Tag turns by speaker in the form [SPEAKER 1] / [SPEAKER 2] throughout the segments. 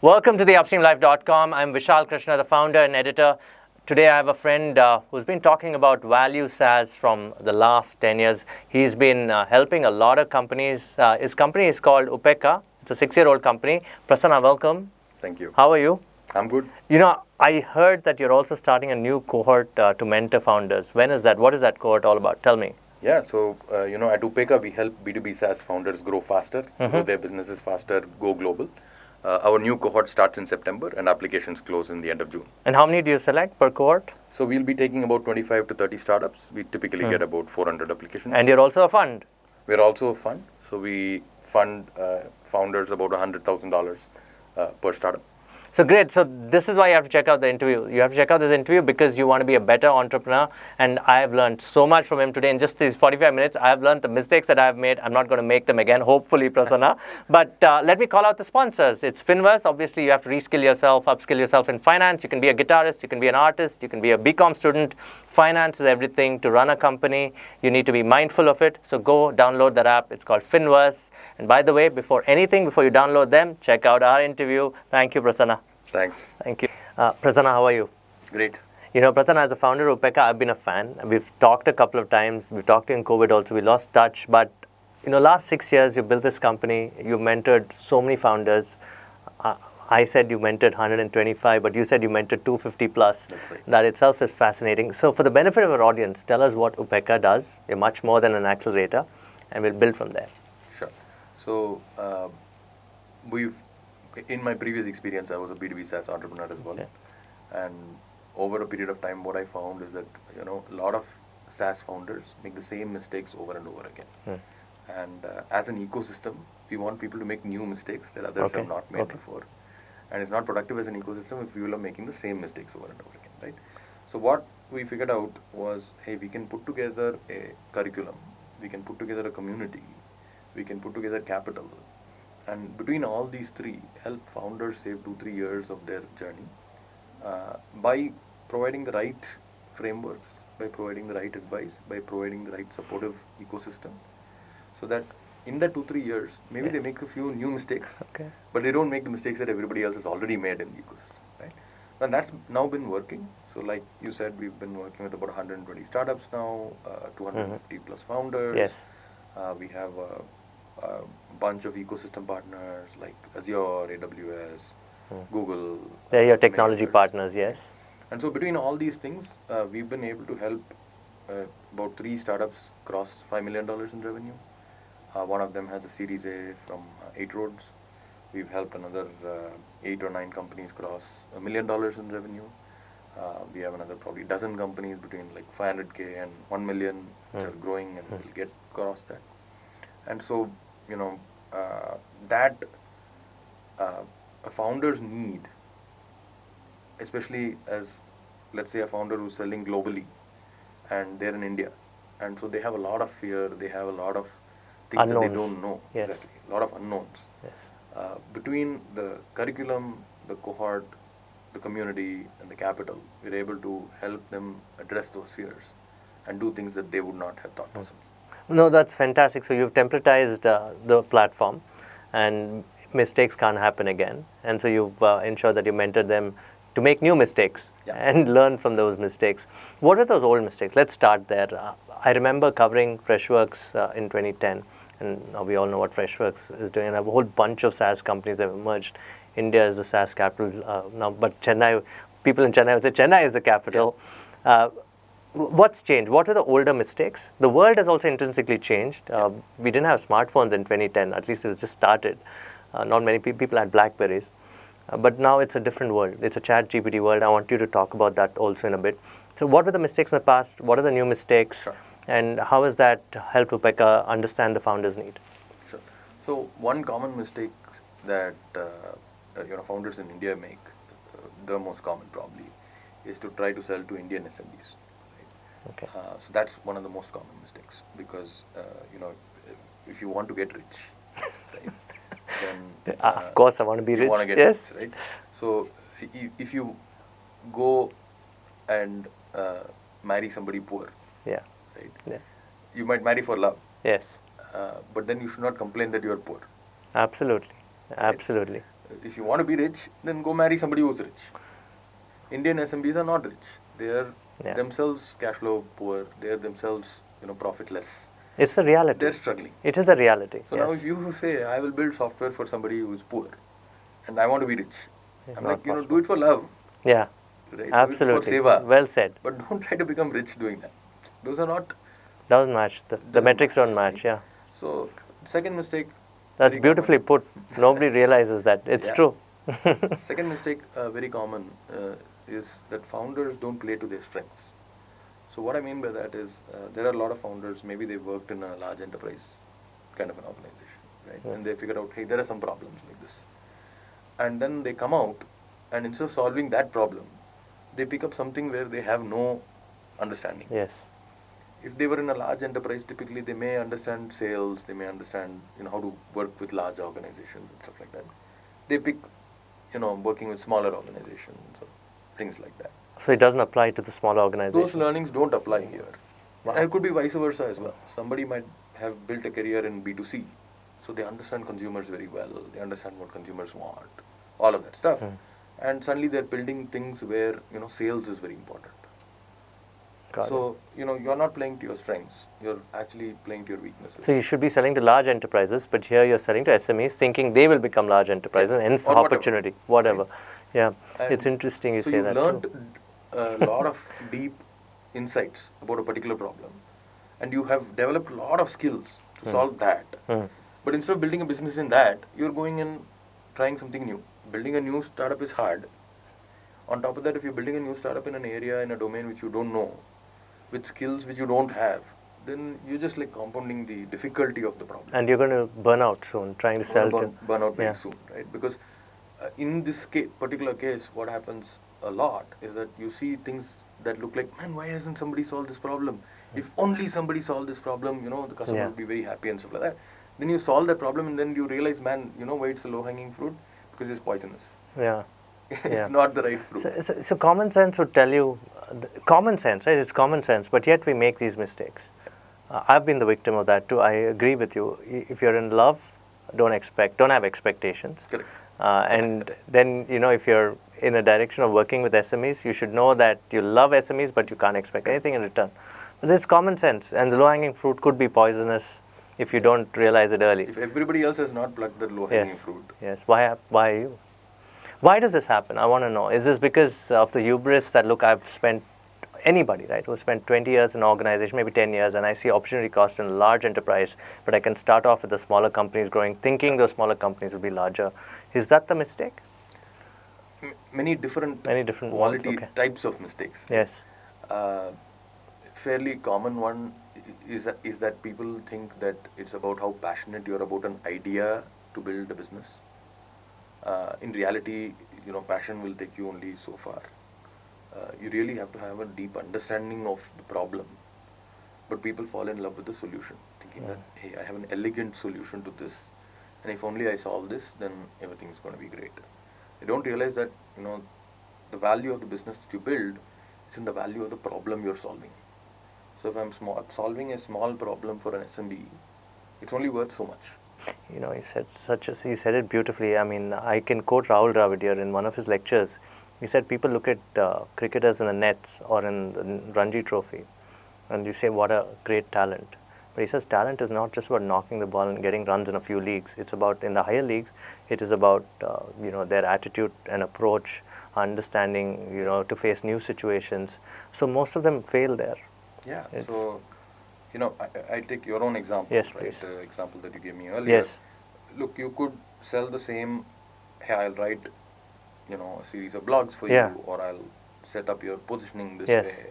[SPEAKER 1] Welcome to the UpStreamLife.com. I'm Vishal Krishna, the founder and editor. Today I have a friend who's been talking about value SaaS from the last 10 years. He's been helping a lot of companies. His company is called Upekkha. It's a 6-year-old company. Prasanna, welcome.
[SPEAKER 2] Thank you.
[SPEAKER 1] How are you?
[SPEAKER 2] I'm good.
[SPEAKER 1] You know, I heard that you're also starting a new cohort to mentor founders. When is that? What is that cohort all about? Tell me.
[SPEAKER 2] Yeah, so at Upekkha, we help B2B SaaS founders grow faster, grow their businesses faster, go global. Our new cohort starts in September and applications close in the end of June.
[SPEAKER 1] And how many do you select per cohort?
[SPEAKER 2] So we'll be taking about 25 to 30 startups. We typically get about 400 applications.
[SPEAKER 1] And you're also a fund.
[SPEAKER 2] We're also a fund. So we fund founders about $100,000 per startup.
[SPEAKER 1] So great. So this is why you have to check out the interview. You have to check out this interview because you want to be a better entrepreneur. And I have learned so much from him today. In just these 45 minutes, I have learned the mistakes that I have made. I'm not going to make them again, hopefully, Prasanna. But let me call out the sponsors. It's Finverse. Obviously, you have to reskill yourself, upskill yourself in finance. You can be a guitarist. You can be an artist. You can be a BCom student. Finance is everything. To run a company, you need to be mindful of it. So go download that app. It's called Finverse. And by the way, before you download them, check out our interview. Thank you, Prasanna.
[SPEAKER 2] Thanks.
[SPEAKER 1] Thank you. Prasanna, how are you?
[SPEAKER 2] Great.
[SPEAKER 1] You know, Prasanna, as a founder of Upekkha, I've been a fan. We've talked a couple of times. We've talked in COVID also. We lost touch. But, last 6 years, you built this company. You mentored so many founders. I said you mentored 125, but you said you mentored 250 plus.
[SPEAKER 2] That's right.
[SPEAKER 1] That itself is fascinating. So for the benefit of our audience, tell us what Upekkha does. You're much more than an accelerator, and we'll build from there.
[SPEAKER 2] Sure. So in my previous experience, I was a B2B SaaS entrepreneur as well.
[SPEAKER 1] Yeah.
[SPEAKER 2] And over a period of time, what I found is that, a lot of SaaS founders make the same mistakes over and over again. And as an ecosystem, we want people to make new mistakes that others have not made before. And it's not productive as an ecosystem if people are making the same mistakes over and over again, right? So what we figured out was, hey, we can put together a curriculum, we can put together a community, we can put together capital. And between all these three, help founders save 2-3 years of their journey by providing the right frameworks, by providing the right advice, by providing the right supportive ecosystem, so that in that 2-3 years, maybe they make a few new mistakes, but they don't make the mistakes that everybody else has already made in the ecosystem, right? And that's now been working. So like you said, we've been working with about 120 startups now, 250 plus founders.
[SPEAKER 1] Yes.
[SPEAKER 2] We have a bunch of ecosystem partners like Azure, AWS, Google.
[SPEAKER 1] They're your technology partners, yes.
[SPEAKER 2] And so between all these things, we've been able to help about 3 startups cross $5 million in revenue. One of them has a Series A from 8 Roads. We've helped another 8 or 9 companies cross $1 million in revenue. We have another probably dozen companies between like 500K and 1 million which are growing and will get across that. And so, that a founder's need, especially as, let's say, a founder who's selling globally and they're in India, and so they have a lot of fear, they have a lot of things unknowns that they don't know.
[SPEAKER 1] Yes.
[SPEAKER 2] Exactly. A lot of unknowns.
[SPEAKER 1] Yes.
[SPEAKER 2] Between the curriculum, the cohort, the community, and the capital, we're able to help them address those fears and do things that they would not have thought possible.
[SPEAKER 1] No, that's fantastic. So you've templatized the platform and mistakes can't happen again. And so you've ensured that you mentor them to make new mistakes and learn from those mistakes. What are those old mistakes? Let's start there. I remember covering Freshworks in 2010. And now we all know what Freshworks is doing. And a whole bunch of SaaS companies have emerged. India is the SaaS capital now, but people in Chennai would say Chennai is the capital. Yeah. What's changed? What were the older mistakes? The world has also intrinsically changed. We didn't have smartphones in 2010. At least it was just started. Not many people had Blackberries. But now it's a different world. It's a chat GPT world. I want you to talk about that also in a bit. So what were the mistakes in the past? What are the new mistakes?
[SPEAKER 2] Sure.
[SPEAKER 1] And how has that helped Upekkha understand the founder's need?
[SPEAKER 2] Sure. So one common mistake that founders in India make, the most common probably, is to try to sell to Indian SMBs.
[SPEAKER 1] Okay.
[SPEAKER 2] So that's one of the most common mistakes because, if you want to get rich, right, then...
[SPEAKER 1] of course, I want to be rich.
[SPEAKER 2] You want to get rich, right? So if you go and marry somebody poor, right?
[SPEAKER 1] Yeah.
[SPEAKER 2] You might marry for love.
[SPEAKER 1] Yes.
[SPEAKER 2] But then you should not complain that you are poor.
[SPEAKER 1] Absolutely.
[SPEAKER 2] Right?
[SPEAKER 1] Absolutely.
[SPEAKER 2] If you want to be rich, then go marry somebody who's rich. Indian SMBs are not rich. They are themselves cash flow poor. They are themselves, profitless.
[SPEAKER 1] It's the reality.
[SPEAKER 2] They're struggling.
[SPEAKER 1] It is a reality.
[SPEAKER 2] So now if you say, I will build software for somebody who is poor and I want to be rich, I'm like, do it for love.
[SPEAKER 1] Yeah.
[SPEAKER 2] Right?
[SPEAKER 1] Absolutely.
[SPEAKER 2] Do it for seva.
[SPEAKER 1] Well said.
[SPEAKER 2] But don't try to become rich doing that. Those are not...
[SPEAKER 1] Doesn't match. The metrics don't match, yeah.
[SPEAKER 2] So, second mistake...
[SPEAKER 1] That's beautifully put. Nobody realizes that. It's true.
[SPEAKER 2] Second mistake, very common, is that founders don't play to their strengths. So what I mean by that is, there are a lot of founders, maybe they worked in a large enterprise kind of an organization, right? Yes. And they figure out, hey, there are some problems like this. And then they come out, and instead of solving that problem, they pick up something where they have no understanding.
[SPEAKER 1] Yes.
[SPEAKER 2] If they were in a large enterprise, typically they may understand sales, they may understand, how to work with large organizations and stuff like that. They pick, working with smaller organizations or things like that.
[SPEAKER 1] So it doesn't apply to the smaller organization?
[SPEAKER 2] Those learnings don't apply here. Wow. And it could be vice versa as well. Somebody might have built a career in B2C, so they understand consumers very well, they understand what consumers want, all of that stuff. And suddenly they're building things where, sales is very important. So, you're not playing to your strengths, you're actually playing to your weaknesses.
[SPEAKER 1] So you should be selling to large enterprises, but here you're selling to SMEs, thinking they will become large enterprises, and hence the opportunity, whatever. Right. Yeah, and it's interesting you say that too.
[SPEAKER 2] So you learned a lot of deep insights about a particular problem, and you have developed a lot of skills to solve that. But instead of building a business in that, you're going and trying something new. Building a new startup is hard. On top of that, if you're building a new startup in an area, in a domain which you don't know, with skills which you don't have, then you're just like compounding the difficulty of the problem.
[SPEAKER 1] And you're going to burn out soon, trying to sell to...
[SPEAKER 2] Burn out very soon, right? Because in this particular case, what happens a lot is that you see things that look like, man, why hasn't somebody solved this problem? If only somebody solved this problem, the customer would be very happy and stuff like that. Then you solve that problem and then you realize, man, why it's a low-hanging fruit? Because it's poisonous.
[SPEAKER 1] Yeah.
[SPEAKER 2] It's not the right fruit.
[SPEAKER 1] So common sense would tell you, common sense, right? It's common sense, but yet we make these mistakes. I've been the victim of that too. I agree with you. If you're in love, don't have expectations.
[SPEAKER 2] Correct.
[SPEAKER 1] And then, if you're in a direction of working with SMEs, you should know that you love SMEs, but you can't expect anything in return. But it's common sense, and the low-hanging fruit could be poisonous if you don't realize it early.
[SPEAKER 2] If everybody else has not plucked that low-hanging fruit.
[SPEAKER 1] Yes. Why are you? Why does this happen? I want to know. Is this because of the hubris that, look, I've spent, anybody, right, who spent 20 years in an organization, maybe 10 years, and I see opportunity cost in a large enterprise, but I can start off with the smaller companies growing, thinking those smaller companies will be larger. Is that the mistake?
[SPEAKER 2] Many different quality types of mistakes.
[SPEAKER 1] Yes.
[SPEAKER 2] Fairly common one is that people think that it's about how passionate you're about an idea to build a business. In reality, passion will take you only so far. You really have to have a deep understanding of the problem. But people fall in love with the solution, thinking that, hey, I have an elegant solution to this, and if only I solve this, then everything is going to be great. They don't realize that, the value of the business that you build is in the value of the problem you're solving. So if I'm solving a small problem for an SMB, it's only worth so much.
[SPEAKER 1] You said it beautifully. I mean, I can quote Rahul Dravid here in one of his lectures. He said people look at cricketers in the nets or in the Ranji Trophy, and you say, what a great talent. But he says talent is not just about knocking the ball and getting runs in a few leagues. It's about, in the higher leagues, it is about, their attitude and approach, understanding, to face new situations. So most of them fail there.
[SPEAKER 2] Yeah, so, I take your own example,
[SPEAKER 1] yes,
[SPEAKER 2] right?
[SPEAKER 1] Please.
[SPEAKER 2] The example that you gave me earlier.
[SPEAKER 1] Yes.
[SPEAKER 2] Look, you could sell the same, hey, I'll write, a series of blogs for you, or I'll set up your positioning this way,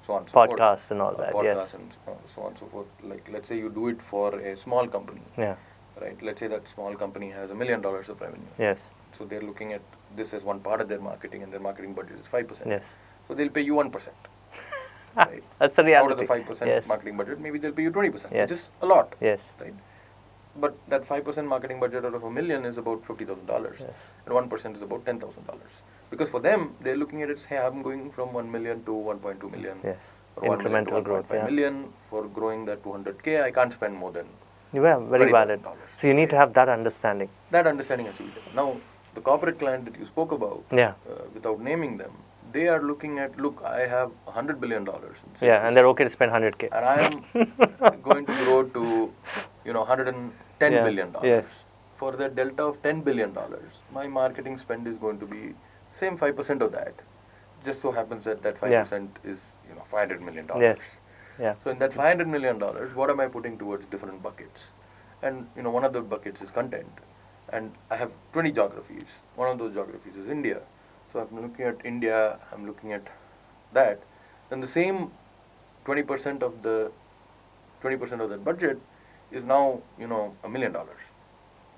[SPEAKER 2] so on and so forth.
[SPEAKER 1] Podcasts and all that,
[SPEAKER 2] podcasts and so on and so forth. Like, let's say you do it for a small company, right? Let's say that small company has $1 million of revenue.
[SPEAKER 1] Yes.
[SPEAKER 2] So they're looking at this as one part of their marketing, and their marketing budget is 5%.
[SPEAKER 1] Yes.
[SPEAKER 2] So they'll pay you 1%. Right?
[SPEAKER 1] That's the reality.
[SPEAKER 2] Out of the 5% marketing budget, maybe they'll pay you 20%,
[SPEAKER 1] yes.
[SPEAKER 2] which is a lot.
[SPEAKER 1] Yes.
[SPEAKER 2] Right? But that 5% marketing budget out of $1 million is about $50,000.
[SPEAKER 1] Yes.
[SPEAKER 2] And 1% is about $10,000. Because for them, they're looking at it, hey, I'm going from 1 million to 1.2 million.
[SPEAKER 1] Yes.
[SPEAKER 2] Or 1 million to 1.5 million. For growing that 200K, I can't spend more than
[SPEAKER 1] very valid. So you need to have that understanding.
[SPEAKER 2] That understanding has to be there. Now, the corporate client that you spoke about, without naming them, they are looking at, look, I have $100 billion in sales.
[SPEAKER 1] Yeah, and they're okay to spend 100K.
[SPEAKER 2] And I am going to grow to, $110 billion.
[SPEAKER 1] Yes.
[SPEAKER 2] For the delta of $10 billion, my marketing spend is going to be same 5% of that. Just so happens that 5% is, $500 million.
[SPEAKER 1] Yes. Yeah.
[SPEAKER 2] So in that $500 million, what am I putting towards different buckets? And, one of the buckets is content. And I have 20 geographies. One of those geographies is India. So I'm looking at India, I'm looking at that. Then the same 20% of that budget is now, $1 million.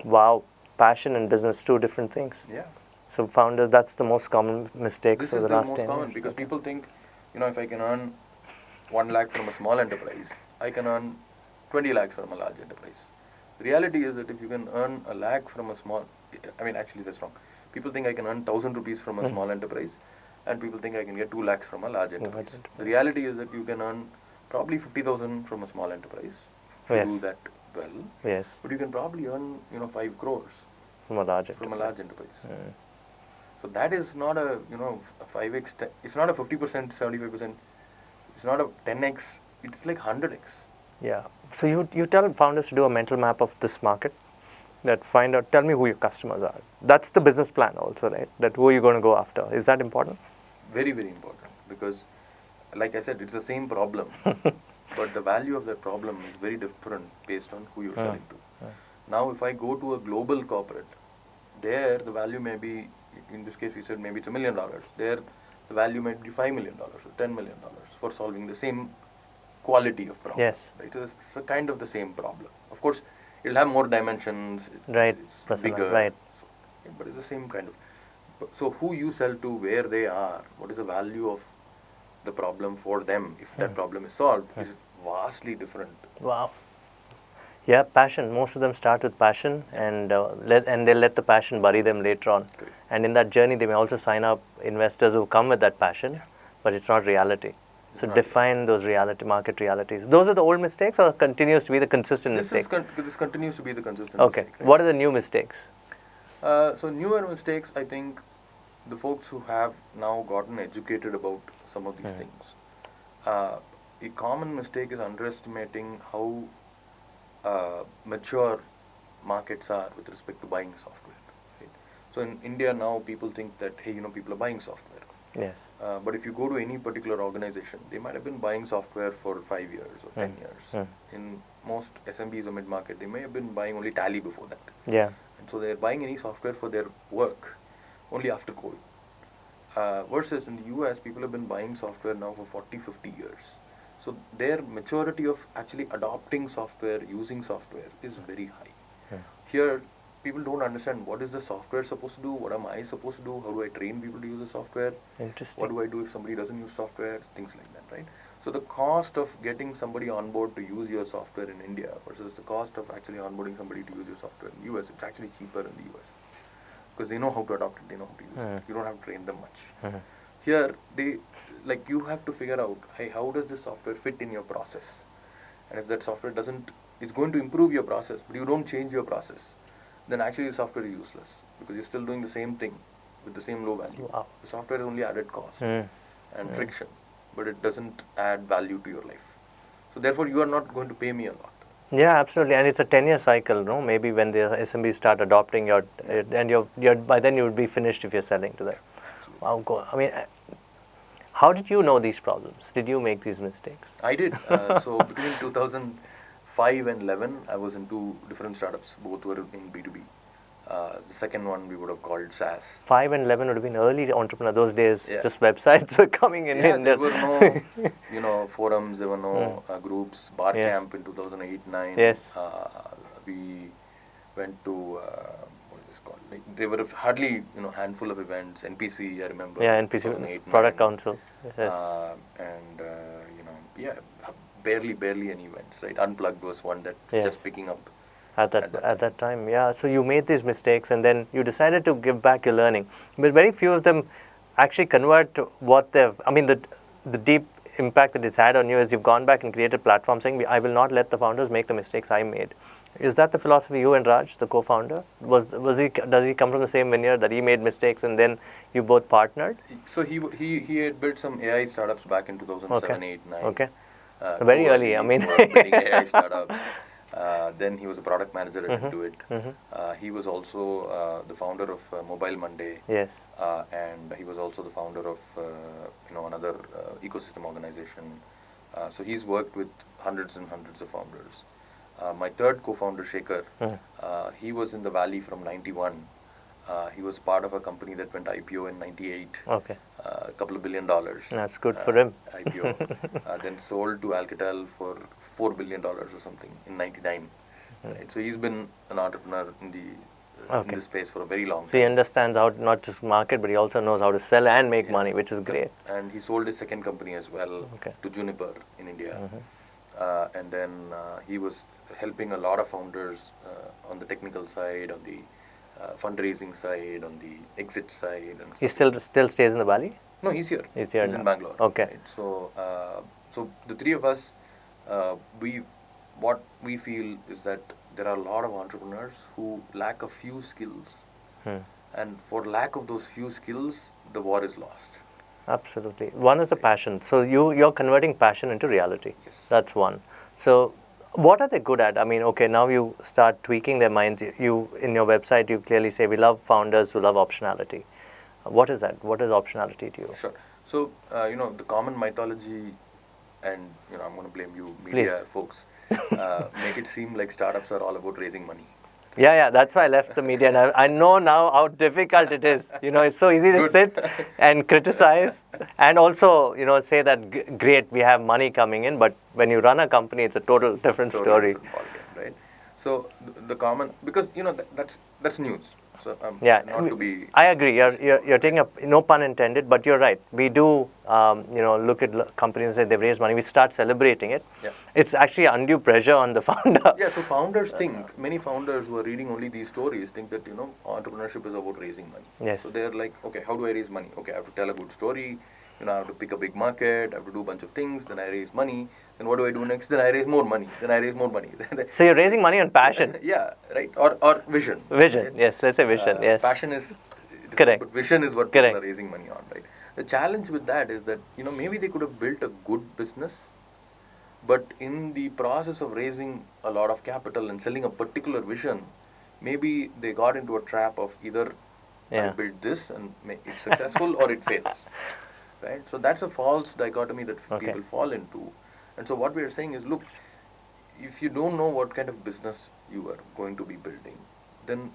[SPEAKER 1] Wow. Passion and business, two different things.
[SPEAKER 2] Yeah.
[SPEAKER 1] So founders, that's the most common mistakes
[SPEAKER 2] This
[SPEAKER 1] of
[SPEAKER 2] is
[SPEAKER 1] the
[SPEAKER 2] the
[SPEAKER 1] last
[SPEAKER 2] most
[SPEAKER 1] 10
[SPEAKER 2] common
[SPEAKER 1] years.
[SPEAKER 2] because people think, if I can earn 1 lakh from a small enterprise, I can earn 20 lakhs from a large enterprise. The reality is that if you can earn a lakh from a small, actually that's wrong. People think I can earn 1,000 rupees from a small enterprise, and people think I can get 2 lakhs from a large enterprise. The reality is that you can earn probably 50,000 from a small enterprise if you do that well.
[SPEAKER 1] Yes.
[SPEAKER 2] But you can probably earn 5 crores
[SPEAKER 1] from a large
[SPEAKER 2] enterprise. So that is not a 5x. It's not a 50%, 75%. It's not a 10x. It's like 100x.
[SPEAKER 1] Yeah. So you tell founders to do a mental map of this market. That find out. Tell me who your customers are. That's the business plan also, right? That who are you going to go after? Is that important?
[SPEAKER 2] Very, very important because, like I said, it's the same problem, but the value of that problem is very different based on who you're selling to. Now, if I go to a global corporate, there the value may be, in this case we said maybe it's $1 million. There the value might be $5 million or $10 million for solving the same quality of problem.
[SPEAKER 1] Yes.
[SPEAKER 2] Right? It's a kind of the same problem. Of course, it'll have more dimensions. It's
[SPEAKER 1] Prasanna,
[SPEAKER 2] bigger.
[SPEAKER 1] Right.
[SPEAKER 2] So, but it's the same kind of. So who you sell to, where they are, what is the value of the problem for them, if that problem is solved, is vastly different.
[SPEAKER 1] Wow. Yeah, passion. Most of them start with passion, and they let the passion bury them later on.
[SPEAKER 2] Correct.
[SPEAKER 1] And in that journey, they may also sign up investors who come with that passion, but it's not reality. So define those market realities. Those are the old mistakes, or continues to be the consistent mistake?
[SPEAKER 2] This continues to be the consistent
[SPEAKER 1] mistake.
[SPEAKER 2] Right?
[SPEAKER 1] What are the new mistakes?
[SPEAKER 2] So newer mistakes, I think, the folks who have now gotten educated about some of these things. A common mistake is underestimating how mature markets are with respect to buying software. Right? So in India now, people think that, hey, people are buying software.
[SPEAKER 1] Yes.
[SPEAKER 2] But if you go to any particular organization, they might have been buying software for 5 years or 10 years. In most SMBs or mid-market, they may have been buying only Tally before that.
[SPEAKER 1] Yeah.
[SPEAKER 2] And so they're buying any software for their work only after COVID. Versus in the US, people have been buying software now for 40, 50 years. So their maturity of actually adopting software, using software is very high. Here, people don't understand what is the software supposed to do, what am I supposed to do, how do I train people to use the software,
[SPEAKER 1] Interesting.
[SPEAKER 2] what do I do if somebody doesn't use software, things like that, right? So the cost of getting somebody on board to use your software in India versus the cost of actually onboarding somebody to use your software in the US, it's actually cheaper in the US. Because they know how to adopt it, they know how to use it. You don't have to train them much. Here, you have to figure out, hey, how does this software fit in your process? And if that software it's going to improve your process, but you don't change your process, then actually the software is useless because you're still doing the same thing with the same low value.
[SPEAKER 1] Wow.
[SPEAKER 2] The software is only added cost and friction, but it doesn't add value to your life. So therefore, you are not going to pay me a lot.
[SPEAKER 1] Yeah, absolutely, and it's a 10-year cycle, no? Maybe when the SMBs start adopting and by then you would be finished if you're selling to them. Wow, I mean, how did you know these problems? Did you make these mistakes?
[SPEAKER 2] I did. So between 2005 and 11, I was in 2 different startups. Both were in B2B. The second one we would have called SaaS.
[SPEAKER 1] 5 and 11 would have been early entrepreneur. Those days, just websites were coming in.
[SPEAKER 2] Yeah, there were no, forums. There were no groups. Bar Camp in 2008-9.
[SPEAKER 1] Yes.
[SPEAKER 2] We went to what is this called? There were hardly handful of events. NPC, I remember.
[SPEAKER 1] Yeah, NPC Product Council. Yes.
[SPEAKER 2] Barely any events. Right. Unplugged was one that just picking up.
[SPEAKER 1] At that time, yeah. So you made these mistakes, and then you decided to give back your learning. But very few of them actually convert what they've. I mean, the deep impact that it's had on you is you've gone back and created a platform saying, I will not let the founders make the mistakes I made. Is that the philosophy you and Raj, the co-founder? Does he come from the same vineyard that he made mistakes and then you both partnered?
[SPEAKER 2] So he had built some AI startups back in 2007, 8, 9.
[SPEAKER 1] Okay. Very early, I mean.
[SPEAKER 2] Building AI startups. Then he was a product manager at Intuit. He was also the founder of Mobile Monday.
[SPEAKER 1] Yes.
[SPEAKER 2] And he was also the founder of another ecosystem organization. So he's worked with hundreds and hundreds of founders. My third co-founder, Shekhar, he was in the Valley from 91. He was part of a company that went IPO in 98.
[SPEAKER 1] Okay.
[SPEAKER 2] A couple of $1 billion.
[SPEAKER 1] That's good for him.
[SPEAKER 2] IPO. Then sold to Alcatel for $4 billion or something in 99. Right? So he's been an entrepreneur in the space for a very long time.
[SPEAKER 1] So he understands how to not just market, but he also knows how to sell and make money, which is great.
[SPEAKER 2] And he sold his second company as well to Juniper in India. And then he was helping a lot of founders on the technical side, on the fundraising side, on the exit side. And
[SPEAKER 1] he still stays in the Valley?
[SPEAKER 2] No, he's here.
[SPEAKER 1] He's here
[SPEAKER 2] in Bangalore.
[SPEAKER 1] Okay.
[SPEAKER 2] Right? So the three of us, what we feel is that there are a lot of entrepreneurs who lack a few skills. And for lack of those few skills, the war is lost.
[SPEAKER 1] Absolutely. One is the passion. So you're converting passion into reality.
[SPEAKER 2] Yes.
[SPEAKER 1] That's one. So what are they good at? I mean, okay, now you start tweaking their minds. You in your website, you clearly say we love founders who love optionality. What is that? What is optionality to you?
[SPEAKER 2] Sure. So, the common mythology, and, I'm going to blame you, media folks, make it seem like startups are all about raising money.
[SPEAKER 1] Yeah, that's why I left the media. And I know now how difficult it is. It's so easy to sit and criticize and also, say that, great, we have money coming in. But when you run a company, it's a total different story.
[SPEAKER 2] Different ballgame, right? So the common, because, that's news. So not to be...
[SPEAKER 1] I agree. You're taking no pun intended, but you're right. We do, look at companies and say they've raised money. We start celebrating it.
[SPEAKER 2] Yeah.
[SPEAKER 1] It's actually undue pressure on the founder.
[SPEAKER 2] Yeah, so founders think, many founders who are reading only these stories think that, entrepreneurship is about raising money.
[SPEAKER 1] Yes.
[SPEAKER 2] So they're like, okay, how do I raise money? Okay, I have to tell a good story. I have to pick a big market. I have to do a bunch of things. Then I raise money. Then what do I do next? Then I raise more money. Then I raise more money.
[SPEAKER 1] So you're raising money on passion.
[SPEAKER 2] Yeah, right. Or vision.
[SPEAKER 1] Vision,
[SPEAKER 2] right?
[SPEAKER 1] Yes. Let's say vision, yes.
[SPEAKER 2] Passion is...
[SPEAKER 1] Correct.
[SPEAKER 2] But vision is what people are raising money on, right? The challenge with that is that, maybe they could have built a good business, but in the process of raising a lot of capital and selling a particular vision, maybe they got into a trap of either I build this and it's successful or it fails. Right? So that's a false dichotomy that people fall into. And so what we are saying is, look, if you don't know what kind of business you are going to be building, then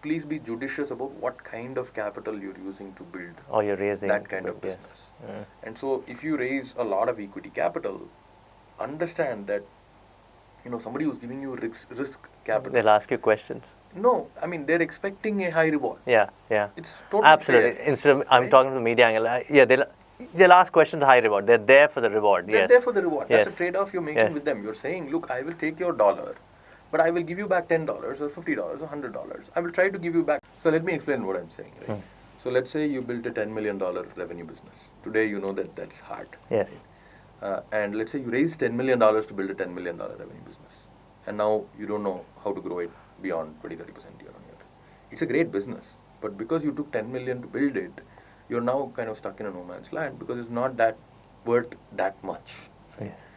[SPEAKER 2] please be judicious about what kind of capital you're using to build
[SPEAKER 1] or you're raising
[SPEAKER 2] that kind of business. And so if you raise a lot of equity capital, understand that somebody who's giving you risk capital,
[SPEAKER 1] they'll ask you questions.
[SPEAKER 2] No, I mean, they're expecting a high reward.
[SPEAKER 1] Yeah.
[SPEAKER 2] It's totally
[SPEAKER 1] absolutely
[SPEAKER 2] fair.
[SPEAKER 1] Instead of I'm talking to the media angle, they'll ask questions, high reward. They're there for the reward.
[SPEAKER 2] They're there for the reward.
[SPEAKER 1] Yes.
[SPEAKER 2] That's a trade-off you're making with them. You're saying, look, I will take your $1, but I will give you back $10 or $50 or $100. I will try to give you back. So let me explain what I'm saying. Right? So let's say you built a $10 million revenue business. Today you know that that's hard.
[SPEAKER 1] Yes.
[SPEAKER 2] Right? And let's say you raised $10 million to build a $10 million revenue business. And now you don't know how to grow it beyond 20-30% year on year. It's a great business. But because you took $10 million to build it, you're now kind of stuck in a no man's land because it's not that worth that much. Right?
[SPEAKER 1] Yes.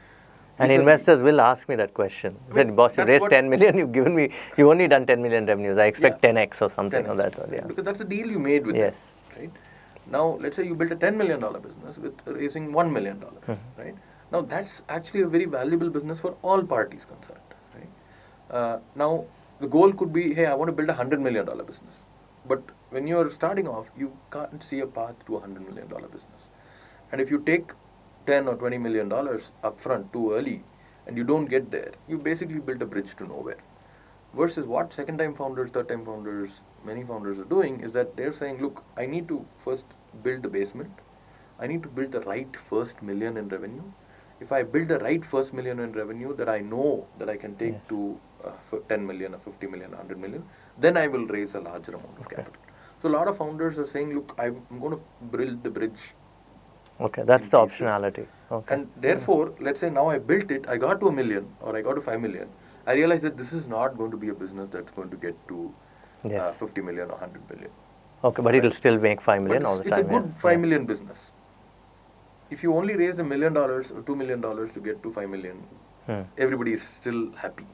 [SPEAKER 1] And investors will ask me that question. I said, boss, you raised 10 million, you've only done 10 million revenues. I expect 10x or something
[SPEAKER 2] 10x,
[SPEAKER 1] of that sort. Yeah.
[SPEAKER 2] Because that's a deal you made with them. Right? Now, let's say you built a $10 million business with raising $1 million. Right? Now, that's actually a very valuable business for all parties concerned. Right? Now, the goal could be, hey, I want to build a $100 million business. But when you're starting off, you can't see a path to a $100 million business. And if you take $10 or $20 million upfront too early and you don't get there, you basically built a bridge to nowhere. Versus what second-time founders, third-time founders, many founders are doing is that they're saying, look, I need to first build the basement. I need to build the right first million in revenue. If I build the right first million in revenue that I know that I can take to 10 million or 50 million, 100 million, then I will raise a larger amount of capital. So a lot of founders are saying, look, I'm going to build the bridge.
[SPEAKER 1] Okay, that's the optionality. Okay.
[SPEAKER 2] And therefore, let's say now I built it, I got to 1 million or I got to 5 million. I realized that this is not going to be a business that's going to get to
[SPEAKER 1] Yes.
[SPEAKER 2] 50 million or 100 million.
[SPEAKER 1] Okay, but it'll still make 5 million
[SPEAKER 2] But
[SPEAKER 1] all the
[SPEAKER 2] it's
[SPEAKER 1] time.
[SPEAKER 2] a good
[SPEAKER 1] yeah.
[SPEAKER 2] 5 million business. If you only raised $1 million or $2 million to get to 5 million, everybody is still happy.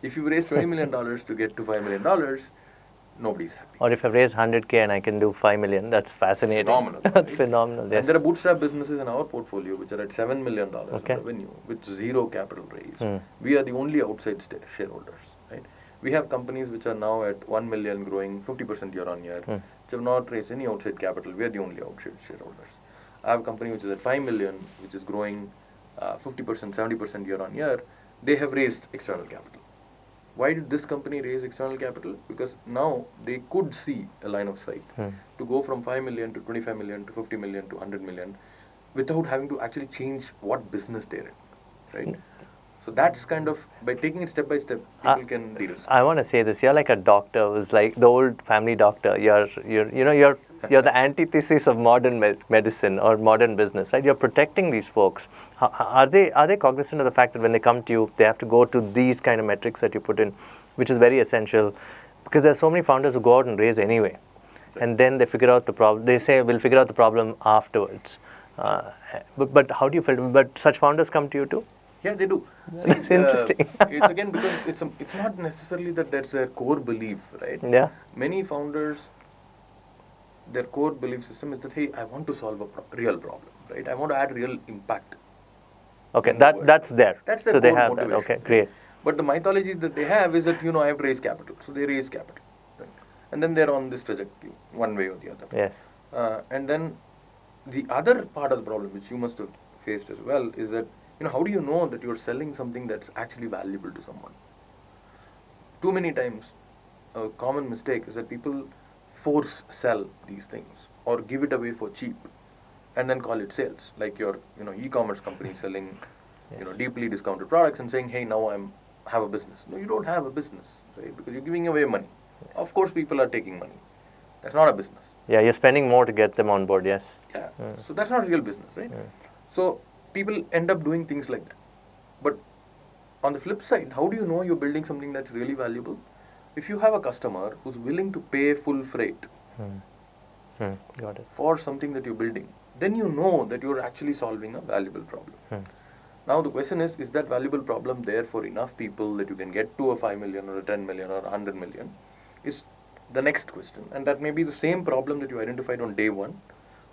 [SPEAKER 2] If you raise $20 million to get to $5 million, nobody's happy.
[SPEAKER 1] Or if I've raised 100K and I can do 5 million, that's fascinating.
[SPEAKER 2] Phenomenal.
[SPEAKER 1] That's
[SPEAKER 2] right?
[SPEAKER 1] phenomenal. Yes.
[SPEAKER 2] And there are bootstrap businesses in our portfolio which are at $7 million
[SPEAKER 1] Okay.
[SPEAKER 2] in revenue with zero capital raised. We are the only outside shareholders. Right? We have companies which are now at 1 million growing 50% year on year, which have not raised any outside capital. We are the only outside shareholders. I have a company which is at 5 million, which is growing 50%, 70% year on year. They have raised external capital. Why did this company raise external capital? Because now they could see a line of sight to go from 5 million to 25 million to 50 million to 100 million without having to actually change what business they're in, right? So that's kind of, by taking it step by step, people can de-risk.
[SPEAKER 1] I want to say this. You're like a doctor who's like the old family doctor. You're the antithesis of modern medicine or modern business, right? You're protecting these folks. Are they cognizant of the fact that when they come to you, they have to go to these kind of metrics that you put in, which is very essential, because there's so many founders who go out and raise anyway, and then they figure out the problem. They say we'll figure out the problem afterwards. But how do you filter? But such founders come to you too.
[SPEAKER 2] Yeah, they do. See,
[SPEAKER 1] That's interesting.
[SPEAKER 2] It's again because it's not necessarily that that's their core belief, right?
[SPEAKER 1] Yeah.
[SPEAKER 2] Many founders, their core belief system is that, hey, I want to solve a real problem, right? I want to add real impact.
[SPEAKER 1] Okay, that's there.
[SPEAKER 2] That's their
[SPEAKER 1] so they
[SPEAKER 2] core
[SPEAKER 1] have
[SPEAKER 2] motivation.
[SPEAKER 1] that. Okay, great.
[SPEAKER 2] But the mythology that they have is that, I have raised capital. So they raise capital. Right? And then they're on this trajectory, one way or the other.
[SPEAKER 1] Yes.
[SPEAKER 2] And then the other part of the problem, which you must have faced as well, is that, how do you know that you're selling something that's actually valuable to someone? Too many times, a common mistake is that people force sell these things or give it away for cheap and then call it sales. Like your, e-commerce company selling, deeply discounted products and saying, hey, now have a business. No, you don't have a business, right? Because you're giving away money. Yes. Of course, people are taking money. That's not a business.
[SPEAKER 1] Yeah, you're spending more to get them on board, yes.
[SPEAKER 2] Yeah, so that's not real business, right? So people end up doing things like that. But on the flip side, how do you know you're building something that's really valuable? If you have a customer who's willing to pay full freight
[SPEAKER 1] Got it.
[SPEAKER 2] for something that you're building, then you know that you're actually solving a valuable problem. Now the question is that valuable problem there for enough people that you can get to a 5 million or a 10 million or 100 million is the next question. And that may be the same problem that you identified on day one,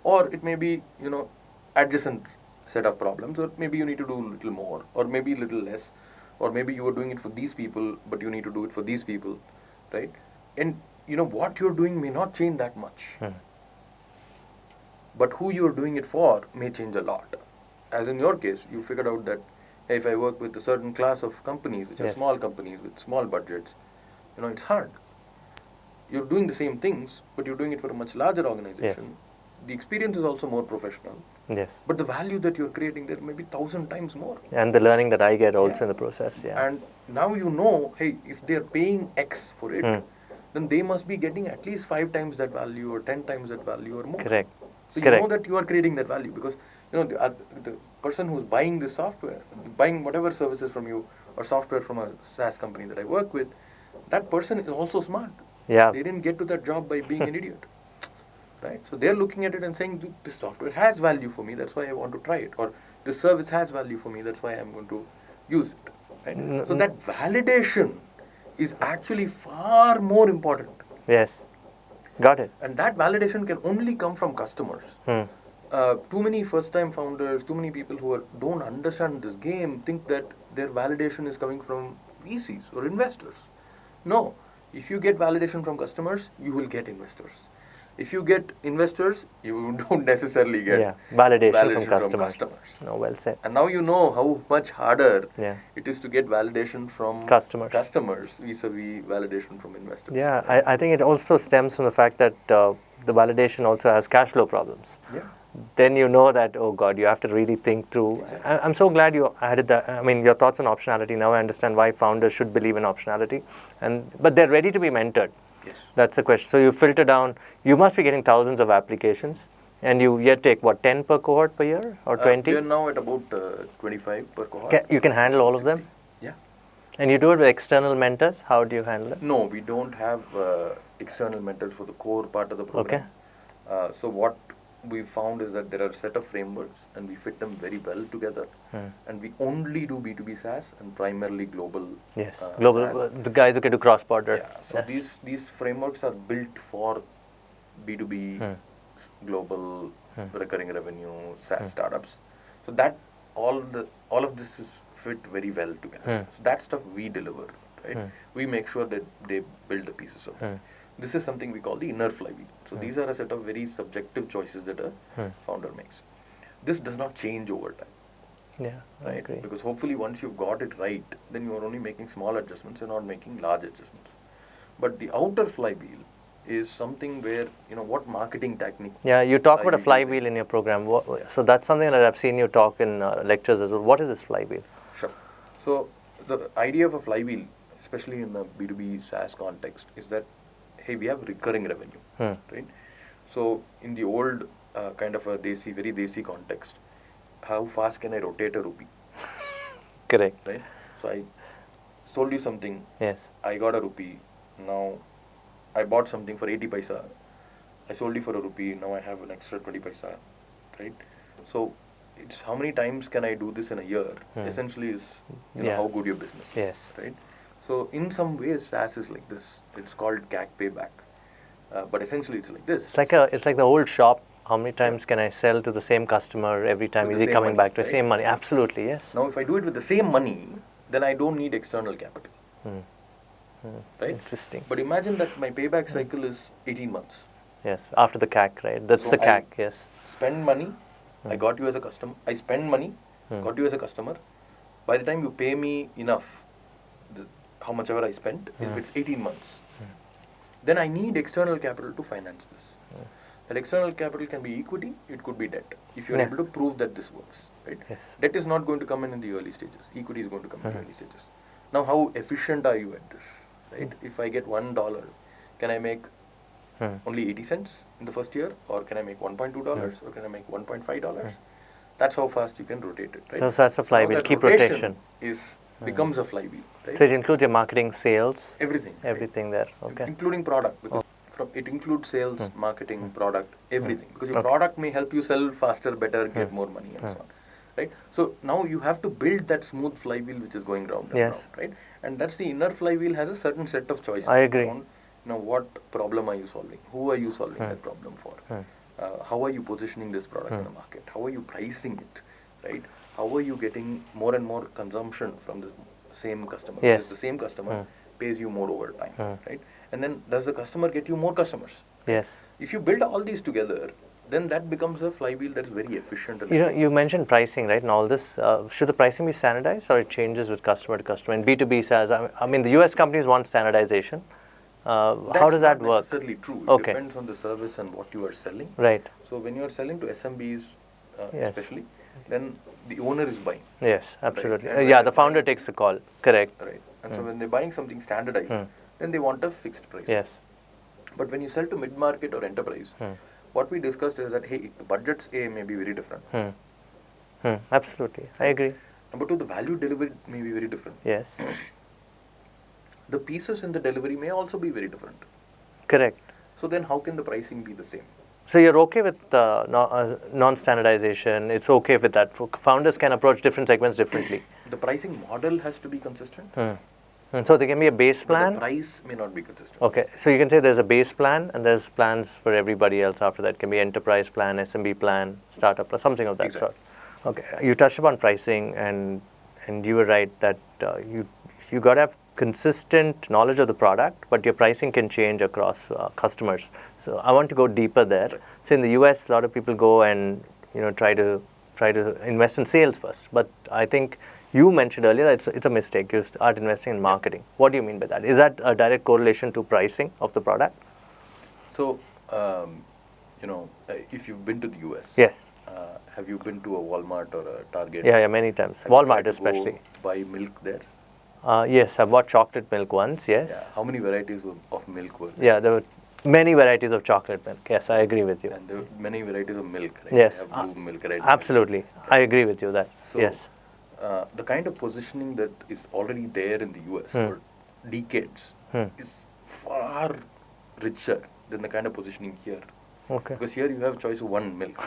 [SPEAKER 2] or it may be, adjacent set of problems, or maybe you need to do a little more, or maybe a little less, or maybe you are doing it for these people, but you need to do it for these people, right? And, what you're doing may not change that much. But who you're doing it for may change a lot. As in your case, you figured out that, hey, if I work with a certain class of companies, which are small companies with small budgets, it's hard. You're doing the same things, but you're doing it for a much larger organization. Yes. The experience is also more professional.
[SPEAKER 1] Yes.
[SPEAKER 2] But the value that you're creating there may be 1,000 times more.
[SPEAKER 1] And the learning that I get also in the process,
[SPEAKER 2] And now hey, if they're paying X for it, then they must be getting at least 5 times that value or 10 times that value or more.
[SPEAKER 1] Correct.
[SPEAKER 2] So you know that you are creating that value because, the person who's buying this software, buying whatever services from you or software from a SaaS company that I work with, that person is also smart.
[SPEAKER 1] Yeah.
[SPEAKER 2] They didn't get to that job by being an idiot. Right? So they're looking at it and saying, this software has value for me, that's why I want to try it. Or this service has value for me, that's why I'm going to use it. Right? So that validation is actually far more important.
[SPEAKER 1] Yes. Got it.
[SPEAKER 2] And that validation can only come from customers. Too many first-time founders, too many people who don't understand this game think that their validation is coming from VCs or investors. No. If you get validation from customers, you will get investors. If you get investors, you don't necessarily get
[SPEAKER 1] validation from customers. No, well said.
[SPEAKER 2] And now you know how much harder it is to get validation from customers vis-a-vis validation from investors.
[SPEAKER 1] Yeah, I think it also stems from the fact that the validation also has cash flow problems.
[SPEAKER 2] Yeah.
[SPEAKER 1] Then you know that, oh God, you have to really think through. Exactly. I'm so glad you added that. I mean, your thoughts on optionality. Now I understand why founders should believe in optionality. But they're ready to be mentored.
[SPEAKER 2] Yes.
[SPEAKER 1] That's the question. So you filter down. You must be getting thousands of applications And you take what, 10 per cohort per year or 20?
[SPEAKER 2] We are now at about 25 per cohort.
[SPEAKER 1] You can handle all of
[SPEAKER 2] 60.
[SPEAKER 1] them?
[SPEAKER 2] Yeah.
[SPEAKER 1] And you do it with external mentors? How do you handle it?
[SPEAKER 2] No, we don't have external mentors for the core part of the program.
[SPEAKER 1] Okay.
[SPEAKER 2] So what we found is that there are a set of frameworks and we fit them very well together. And we only do B2B SaaS and primarily global
[SPEAKER 1] Yes, global,
[SPEAKER 2] SaaS.
[SPEAKER 1] the guys who can do cross-border.
[SPEAKER 2] Yeah. So these frameworks are built for B2B, global, recurring revenue, SaaS startups. So that all of this is fit very well together. So that stuff we deliver, right? We make sure that they build the pieces of that. This is something we call the inner flywheel. So these are a set of very subjective choices that a founder makes. This does not change over time.
[SPEAKER 1] Yeah, I
[SPEAKER 2] Right?
[SPEAKER 1] agree.
[SPEAKER 2] Because hopefully once you've got it right, then you are only making small adjustments, you're not making large adjustments. But the outer flywheel is something where, what marketing technique.
[SPEAKER 1] Yeah, you talk about a
[SPEAKER 2] you
[SPEAKER 1] flywheel
[SPEAKER 2] using?
[SPEAKER 1] in your program. So that's something that I've seen you talk in lectures as well. What is this flywheel?
[SPEAKER 2] Sure. So the idea of a flywheel, especially in a B2B SaaS context, is that, hey, we have recurring revenue, right? So in the old kind of a very desi context, how fast can I rotate a rupee?
[SPEAKER 1] Correct.
[SPEAKER 2] Right? So I sold you something.
[SPEAKER 1] Yes.
[SPEAKER 2] I got a rupee. Now I bought something for 80 paisa. I sold you for a rupee. Now I have an extra 20 paisa. Right? So it's how many times can I do this in a year? Essentially is how good your business is.
[SPEAKER 1] Yes.
[SPEAKER 2] Right? So in some ways SaaS is like this. It's called CAC payback. But essentially it's like this.
[SPEAKER 1] It's like the old shop. How many times can I sell to the same customer every time?
[SPEAKER 2] With
[SPEAKER 1] Is
[SPEAKER 2] the
[SPEAKER 1] he
[SPEAKER 2] same
[SPEAKER 1] coming
[SPEAKER 2] money,
[SPEAKER 1] back to the
[SPEAKER 2] right?
[SPEAKER 1] same money? Absolutely, yes.
[SPEAKER 2] Now if I do it with the same money, then I don't need external capital. Right?
[SPEAKER 1] Interesting.
[SPEAKER 2] But imagine that my payback cycle is 18 months.
[SPEAKER 1] Yes, after the CAC, right? That's
[SPEAKER 2] So
[SPEAKER 1] the CAC, yes.
[SPEAKER 2] Spend money, I got you as a customer. I spend money, got you as a customer. By the time you pay me enough, how much ever I spent, if it's 18 months, then I need external capital to finance this. That external capital can be equity, it could be debt. If you're able to prove that this works, right?
[SPEAKER 1] Yes.
[SPEAKER 2] Debt is not going to come in the early stages. Equity is going to come in the early stages. Now, how efficient are you at this, right? If I get $1, can I make only 80 cents in the first year, or can I make $1.2, or can I make $1.5? That's how fast you can rotate it, right?
[SPEAKER 1] So that's a flywheel.
[SPEAKER 2] Now that
[SPEAKER 1] Keep rotation.
[SPEAKER 2] becomes a flywheel, right?
[SPEAKER 1] So it includes your marketing, sales,
[SPEAKER 2] Everything.
[SPEAKER 1] everything there. Okay.
[SPEAKER 2] Including product, because it includes sales, marketing, product, everything. Because your product may help you sell faster, better, get more money, and so on. Right? So now you have to build that smooth flywheel which is going round and round, right? And that's the inner flywheel has a certain set of choices.
[SPEAKER 1] I agree.
[SPEAKER 2] Around, what problem are you solving? Who are you solving that problem for? How are you positioning this product in the market? How are you pricing it, right? How are you getting more and more consumption from the same customer?
[SPEAKER 1] Yes.
[SPEAKER 2] Because the same customer pays you more over time, right? And then does the customer get you more customers?
[SPEAKER 1] Yes.
[SPEAKER 2] If you build all these together, then that becomes a flywheel that's very efficient. And
[SPEAKER 1] You mentioned pricing, right? And all this, should the pricing be standardized, or it changes with customer to customer? And B2B SaaS, I mean, the US companies want standardization. How does that work?
[SPEAKER 2] That's not necessarily true.
[SPEAKER 1] Okay.
[SPEAKER 2] It depends on the service and what you are selling.
[SPEAKER 1] Right.
[SPEAKER 2] So when you are selling to SMBs, especially, then the owner is buying.
[SPEAKER 1] Yes, absolutely.
[SPEAKER 2] Right. And
[SPEAKER 1] Yeah,
[SPEAKER 2] when
[SPEAKER 1] the
[SPEAKER 2] they're
[SPEAKER 1] founder
[SPEAKER 2] buying-
[SPEAKER 1] takes the call. Correct.
[SPEAKER 2] Right. And so when they're buying something standardized, then they want a fixed price.
[SPEAKER 1] Yes.
[SPEAKER 2] But when you sell to mid-market or enterprise, what we discussed is that, hey, the budgets A may be very different.
[SPEAKER 1] Absolutely. I agree.
[SPEAKER 2] Number two, the value delivered may be very different.
[SPEAKER 1] Yes.
[SPEAKER 2] The pieces in the delivery may also be very different.
[SPEAKER 1] Correct.
[SPEAKER 2] So then how can the pricing be the same?
[SPEAKER 1] So you're okay with non-standardization? It's okay with that. Founders can approach different segments differently.
[SPEAKER 2] The pricing model has to be consistent.
[SPEAKER 1] So there can be a base
[SPEAKER 2] But
[SPEAKER 1] plan.
[SPEAKER 2] the price may not be consistent.
[SPEAKER 1] Okay, so you can say there's a base plan and there's plans for everybody else after that. It can be enterprise plan, SMB plan, startup plan, something of that
[SPEAKER 2] Exactly.
[SPEAKER 1] sort. Okay, you touched upon pricing and you were right that you got to have consistent knowledge of the product, but your pricing can change across customers. So I want to go deeper there.
[SPEAKER 2] Right.
[SPEAKER 1] So in the US, a lot of people go and try to invest in sales first, but I think you mentioned earlier that it's a mistake. You start investing in marketing. What do you mean by that? Is that a direct correlation to pricing of the product?
[SPEAKER 2] So, if you've been to the US,
[SPEAKER 1] Yes.
[SPEAKER 2] Have you been to a Walmart or a Target?
[SPEAKER 1] Yeah, many times.
[SPEAKER 2] Have you
[SPEAKER 1] Walmart
[SPEAKER 2] tried to
[SPEAKER 1] especially.
[SPEAKER 2] go buy milk there?
[SPEAKER 1] Yes, I bought chocolate milk once, yes.
[SPEAKER 2] Yeah. How many varieties of milk were there?
[SPEAKER 1] Yeah, there were Many varieties of chocolate milk. Yes, I agree with you.
[SPEAKER 2] And there are many varieties of milk, right?
[SPEAKER 1] Yes,
[SPEAKER 2] They have blue milk, red
[SPEAKER 1] absolutely.
[SPEAKER 2] milk.
[SPEAKER 1] I agree with you that.
[SPEAKER 2] So,
[SPEAKER 1] yes.
[SPEAKER 2] The kind of positioning that is already there in the US for decades is far richer than the kind of positioning here.
[SPEAKER 1] Okay.
[SPEAKER 2] Because here you have choice of one milk,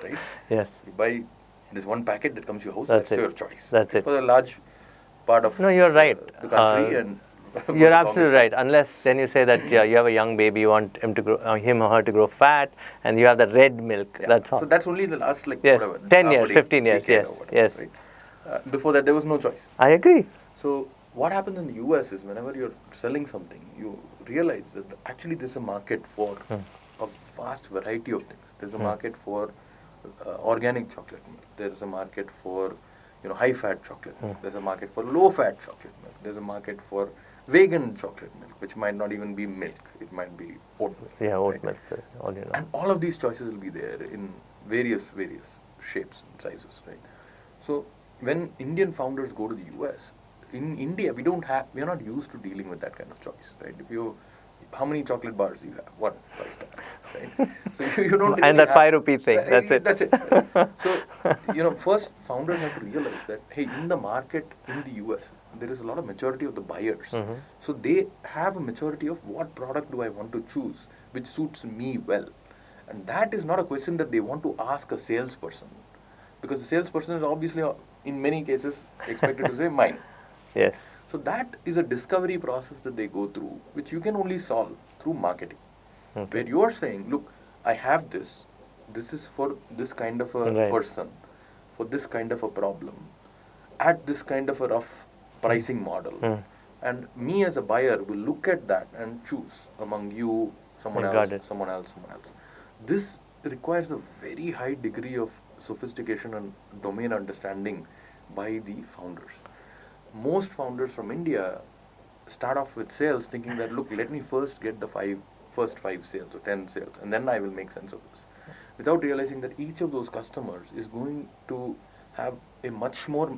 [SPEAKER 2] right?
[SPEAKER 1] Yes.
[SPEAKER 2] You buy this one packet that comes to your house,
[SPEAKER 1] That's
[SPEAKER 2] that's
[SPEAKER 1] it.
[SPEAKER 2] your choice.
[SPEAKER 1] That's it.
[SPEAKER 2] For a large part of
[SPEAKER 1] No, you're right.
[SPEAKER 2] the country and for
[SPEAKER 1] You're
[SPEAKER 2] the
[SPEAKER 1] absolutely
[SPEAKER 2] longest
[SPEAKER 1] right. Unless then you say that you have a young baby, you want him to grow, him or her to grow fat, and you have the red milk.
[SPEAKER 2] time. Yeah.
[SPEAKER 1] That's all.
[SPEAKER 2] So that's only the last
[SPEAKER 1] Yes.
[SPEAKER 2] whatever
[SPEAKER 1] 10
[SPEAKER 2] half a
[SPEAKER 1] years, 15 years.
[SPEAKER 2] decade or
[SPEAKER 1] Yes.
[SPEAKER 2] whatever,
[SPEAKER 1] Yes.
[SPEAKER 2] right? Before that there was no choice.
[SPEAKER 1] I agree.
[SPEAKER 2] So what happens in the US is whenever you're selling something, you realize that actually there's a market for a vast variety of things. There's a market for organic chocolate milk. There's a market for high-fat chocolate milk. There's a market for low-fat chocolate milk. There's a market for vegan chocolate milk, which might not even be milk. It might be oat milk.
[SPEAKER 1] Yeah, oat
[SPEAKER 2] right?
[SPEAKER 1] milk. All you know.
[SPEAKER 2] And all of these choices will be there in various shapes and sizes, right? So when Indian founders go to the US, in India we are not used to dealing with that kind of choice, right? How many chocolate bars do you have? 1, 5 star, right? So you don't really
[SPEAKER 1] And that
[SPEAKER 2] have,
[SPEAKER 1] ₹5 thing, that's it.
[SPEAKER 2] That's it. Right? So first founders have to realize that hey, in the market in the US there is a lot of maturity of the buyers. So they have a maturity of what product do I want to choose which suits me well. And that is not a question that they want to ask a salesperson. Because the salesperson is obviously, in many cases, expected to say mine.
[SPEAKER 1] Yes.
[SPEAKER 2] So that is a discovery process that they go through, which you can only solve through marketing.
[SPEAKER 1] Okay.
[SPEAKER 2] Where you are saying, look, I have this. This is for this kind of a person, for this kind of a problem, at this kind of a rough pricing model. And me as a buyer will look at that and choose among you, someone else, someone else, someone else. This requires a very high degree of sophistication and domain understanding by the founders. Most founders from India start off with sales thinking that, look, let me first get the first 5 sales or 10 sales and then I will make sense of this. Without realizing that each of those customers is going to have a much more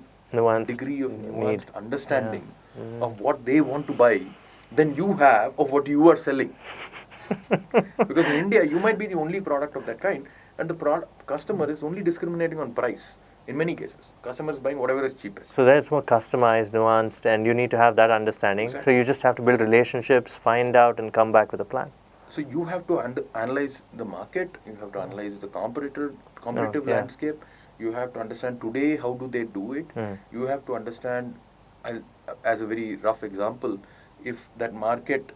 [SPEAKER 2] degree of nuanced understanding of what they want to buy than you have of what you are selling. Because in India, you might be the only product of that kind, and the customer is only discriminating on price. In many cases, customer is buying whatever is cheapest.
[SPEAKER 1] So that's more customized, nuanced, and you need to have that understanding.
[SPEAKER 2] Exactly.
[SPEAKER 1] So you just have to build relationships, find out, and come back with a plan.
[SPEAKER 2] So you have to analyze the market. You have to analyze the competitive landscape. You have to understand today how do they do it. You have to understand, as a very rough example, if that market,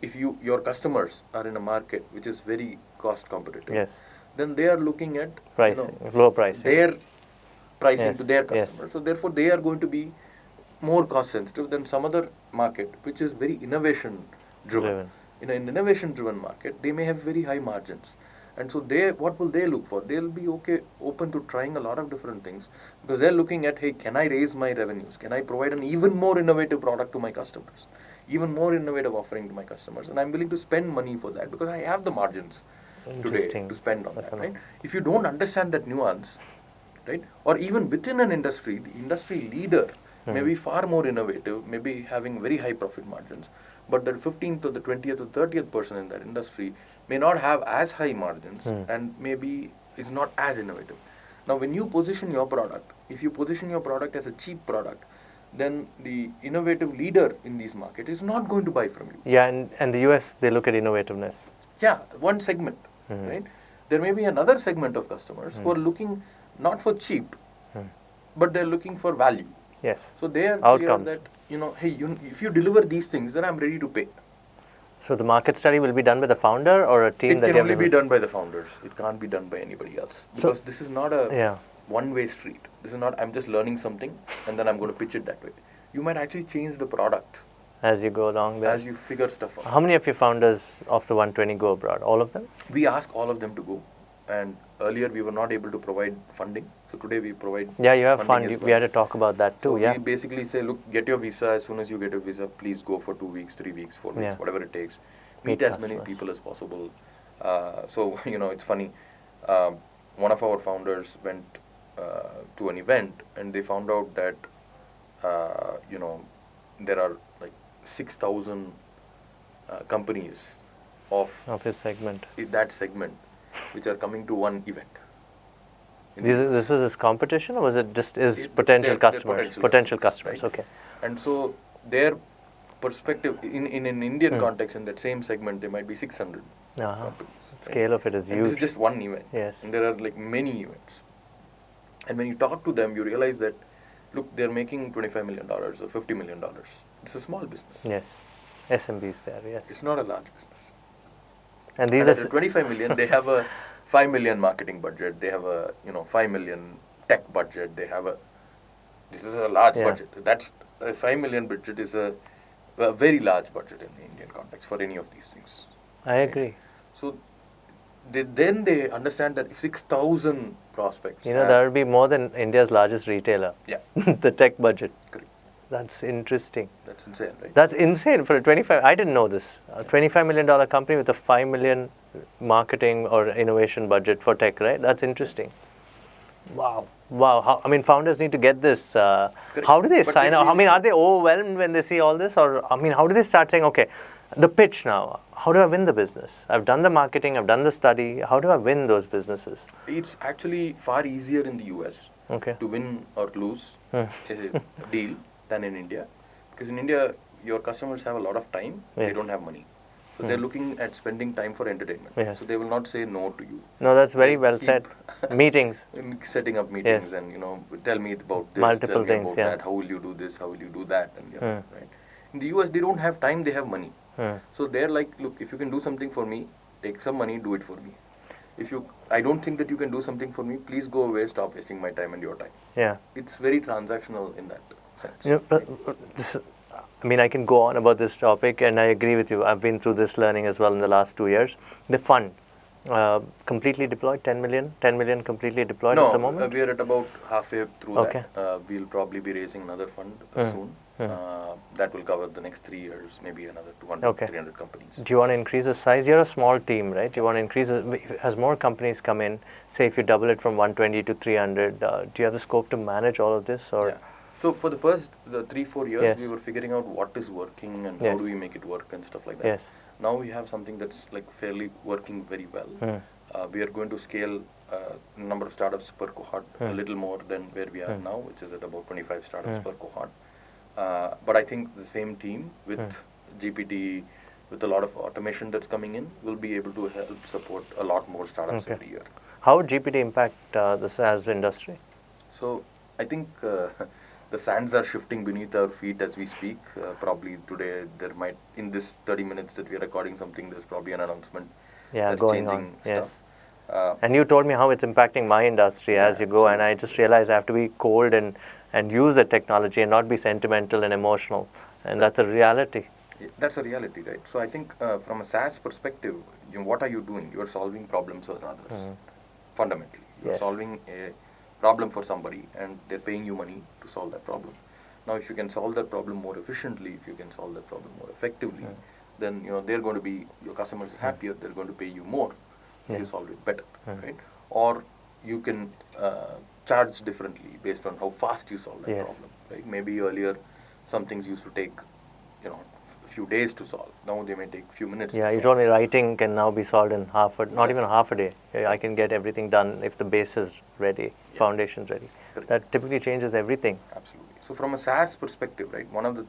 [SPEAKER 2] if your customers are in a market which is very cost competitive, then they are looking at
[SPEAKER 1] pricing, low pricing.
[SPEAKER 2] Their pricing to their customers. So therefore, they are going to be more cost sensitive than some other market which is very innovation driven. In an innovation driven market, they may have very high margins. And so what will they look for? They'll be open to trying a lot of different things because they're looking at, hey, can I raise my revenues? Can I provide an even more innovative product to my customers? Even more innovative offering to my customers? And I'm willing to spend money for that because I have the margins today to spend on that, right? If you don't understand that nuance, right? Or even within an industry, the industry leader may be far more innovative, maybe having very high profit margins, but the 15th or the 20th or 30th person in that industry may not have as high margins and maybe is not as innovative. Now, when you position your product, if you position your product as a cheap product, then the innovative leader in these markets is not going to buy from you.
[SPEAKER 1] Yeah, and the US, they look at innovativeness.
[SPEAKER 2] Yeah, one segment, right? There may be another segment of customers who are looking not for cheap, but they're looking for value.
[SPEAKER 1] Yes.
[SPEAKER 2] So they are
[SPEAKER 1] outcomes.
[SPEAKER 2] clear that, hey, if you deliver these things, then I'm ready to pay.
[SPEAKER 1] So the market study will be done by the founder or a team
[SPEAKER 2] that can only be done by the founders. It can't be done by anybody else. Because this is not a one-way street. This is not, I'm just learning something and then I'm going to pitch it that way. You might actually change the product.
[SPEAKER 1] As you go along there.
[SPEAKER 2] As you figure stuff out.
[SPEAKER 1] How many of your founders of the 120 go abroad? All of them?
[SPEAKER 2] We ask all of them to go. And earlier we were not able to provide funding. So today we provide
[SPEAKER 1] you have
[SPEAKER 2] funding
[SPEAKER 1] fund. We had to talk about that too.
[SPEAKER 2] So we basically say, look, get your visa. As soon as you get your visa, please go for 2 weeks, 3 weeks, 4 weeks, whatever it takes. Meet as many people as possible. So, it's funny. One of our founders went to an event and they found out that, there are like 6,000 companies of
[SPEAKER 1] his segment.
[SPEAKER 2] that segment, which are coming to one event.
[SPEAKER 1] This is his competition, or was it just his
[SPEAKER 2] They're
[SPEAKER 1] potential customers?
[SPEAKER 2] Potential
[SPEAKER 1] Customers,
[SPEAKER 2] right?
[SPEAKER 1] okay.
[SPEAKER 2] And so their perspective in an Indian context, in that same segment, there might be 600 companies.
[SPEAKER 1] Scale of it is
[SPEAKER 2] and
[SPEAKER 1] huge.
[SPEAKER 2] this is just one event.
[SPEAKER 1] Yes.
[SPEAKER 2] And there are like many events. And when you talk to them, you realize that, look, they're making $25 million or $50 million. It's a small business.
[SPEAKER 1] Yes. SMBs there, yes.
[SPEAKER 2] It's not a large business.
[SPEAKER 1] And these
[SPEAKER 2] And
[SPEAKER 1] are
[SPEAKER 2] at 25 million, they have a 5 million marketing budget. They have a 5 million tech budget. This is a large budget. That's a 5 million budget is a very large budget in the Indian context for any of these things.
[SPEAKER 1] I agree.
[SPEAKER 2] So then they understand that if 6,000 prospects,
[SPEAKER 1] that would be more than India's largest retailer.
[SPEAKER 2] Yeah.
[SPEAKER 1] The tech budget.
[SPEAKER 2] Correct.
[SPEAKER 1] That's interesting.
[SPEAKER 2] That's insane, right?
[SPEAKER 1] That's insane for a 25. I didn't know this. A $25 million company with a 5 million marketing or innovation budget for tech, right? That's interesting. Wow. Founders need to get this. How do they sign up? Are they overwhelmed when they see all this? Or, how do they start saying, okay, the pitch now, how do I win the business? I've done the marketing, I've done the study. How do I win those businesses?
[SPEAKER 2] It's actually far easier in the US to win or lose a deal than in India. Because in India, your customers have a lot of time, they don't have money. So they're looking at spending time for entertainment.
[SPEAKER 1] Yes.
[SPEAKER 2] So they will not say no to you.
[SPEAKER 1] No, that's very well said. Meetings.
[SPEAKER 2] Setting up meetings and, tell me about this,
[SPEAKER 1] multiple
[SPEAKER 2] tell me
[SPEAKER 1] things,
[SPEAKER 2] about that, how will you do this, how will you do that, and the other, right? In the US, they don't have time, they have money. So they're like, look, if you can do something for me, take some money, do it for me. I don't think that you can do something for me, please go away, stop wasting my time and your time.
[SPEAKER 1] Yeah.
[SPEAKER 2] It's very transactional in that sense.
[SPEAKER 1] I can go on about this topic, and I agree with you. I've been through this learning as well in the last 2 years. The fund, completely deployed, 10 million completely deployed at the moment?
[SPEAKER 2] No, we are at about halfway through that. We'll probably be raising another fund soon. That will cover the next 3 years, maybe another 200, 300 companies.
[SPEAKER 1] Do you want to increase the size? You're a small team, right? You want to increase it as more companies come in, say if you double it from 120 to 300, do you have the scope to manage all of this? Or?
[SPEAKER 2] Yeah. So for the first 3-4 years, we were figuring out what is working and how do we make it work and stuff like that.
[SPEAKER 1] Yes.
[SPEAKER 2] Now we have something that's like fairly working very well. We are going to scale number of startups per cohort a little more than where we are now, which is at about 25 startups per cohort. But I think the same team with GPT, with a lot of automation that's coming in, will be able to help support a lot more startups every year.
[SPEAKER 1] How would GPT impact the SaaS industry?
[SPEAKER 2] So I think the sands are shifting beneath our feet as we speak. Probably today in this 30 minutes that we are recording something, there's probably an announcement that's
[SPEAKER 1] going
[SPEAKER 2] changing
[SPEAKER 1] on.
[SPEAKER 2] stuff.
[SPEAKER 1] And you told me how it's impacting my industry as you go, and I just realized I have to be cold and use the technology and not be sentimental and emotional. And that's a reality.
[SPEAKER 2] Yeah, that's a reality, right? So I think from a SaaS perspective, what are you doing? You're solving problems for others, fundamentally. You're solving a problem for somebody and they're paying you money to solve that problem. Now, if you can solve that problem more efficiently, if you can solve that problem more effectively, then they're going to be, your customers are happier, they're going to pay you more if you solve it better, right? Or you can charge differently based on how fast you solve that problem, right? Maybe earlier some things used to take a few days to solve. Now they may take a few minutes to solve.
[SPEAKER 1] You told me writing can now be solved in not even half a day. I can get everything done if the base is ready, foundation's ready. Correct. That typically changes everything.
[SPEAKER 2] Absolutely. So from a SaaS perspective, right, one of the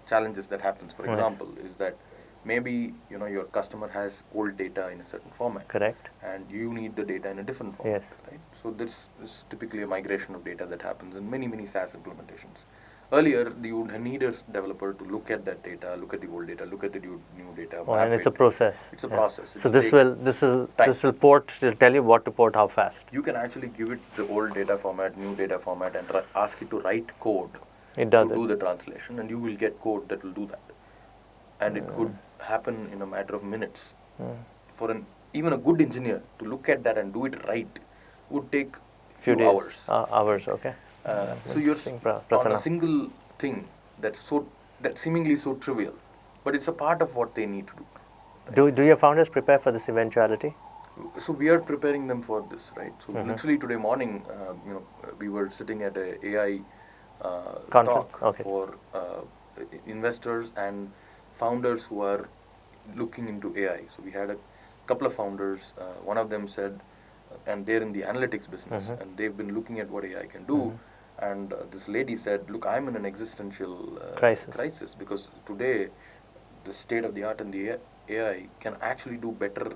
[SPEAKER 2] challenges that happens, for example, is that maybe your customer has old data in a certain format. Correct. And you need the data in a different format. Right? So this is typically a migration of data that happens in many SaaS implementations. Earlier, you would need a developer to look at that data, look at the old data, look at the new data.
[SPEAKER 1] And it's a process.
[SPEAKER 2] It's a process.
[SPEAKER 1] So this will port. It'll tell you what to port, how fast.
[SPEAKER 2] You can actually give it the old data format, new data format, and ask it to write code.
[SPEAKER 1] It does
[SPEAKER 2] to do the translation, and you will get code that will do that. And it could happen in a matter of minutes. For even a good engineer to look at that and do it right would take few days.
[SPEAKER 1] Hours, okay.
[SPEAKER 2] So you're on a single thing that's seemingly so trivial, but it's a part of what they need to do.
[SPEAKER 1] Right? Do your founders prepare for this eventuality?
[SPEAKER 2] So we are preparing them for this, right? So literally today morning, we were sitting at a AI talk for investors and founders who are looking into AI. So we had a couple of founders. One of them said, and they're in the analytics business, and they've been looking at what AI can do. And this lady said, look, I'm in an existential crisis because today the state of the art in the AI can actually do better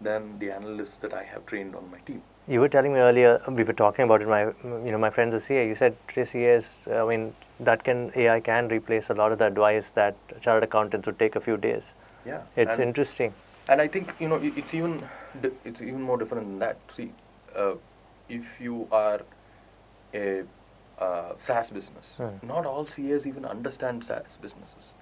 [SPEAKER 2] than the analysts that I have trained on my team.
[SPEAKER 1] You were telling me earlier, we were talking about it, my friends are CA, you said CAs, AI can replace a lot of the advice that chartered accountants would take a few days.
[SPEAKER 2] Yeah.
[SPEAKER 1] It's interesting.
[SPEAKER 2] And I think, it's even more different than that. See, if you are a SaaS business, not all CAs even understand SaaS businesses.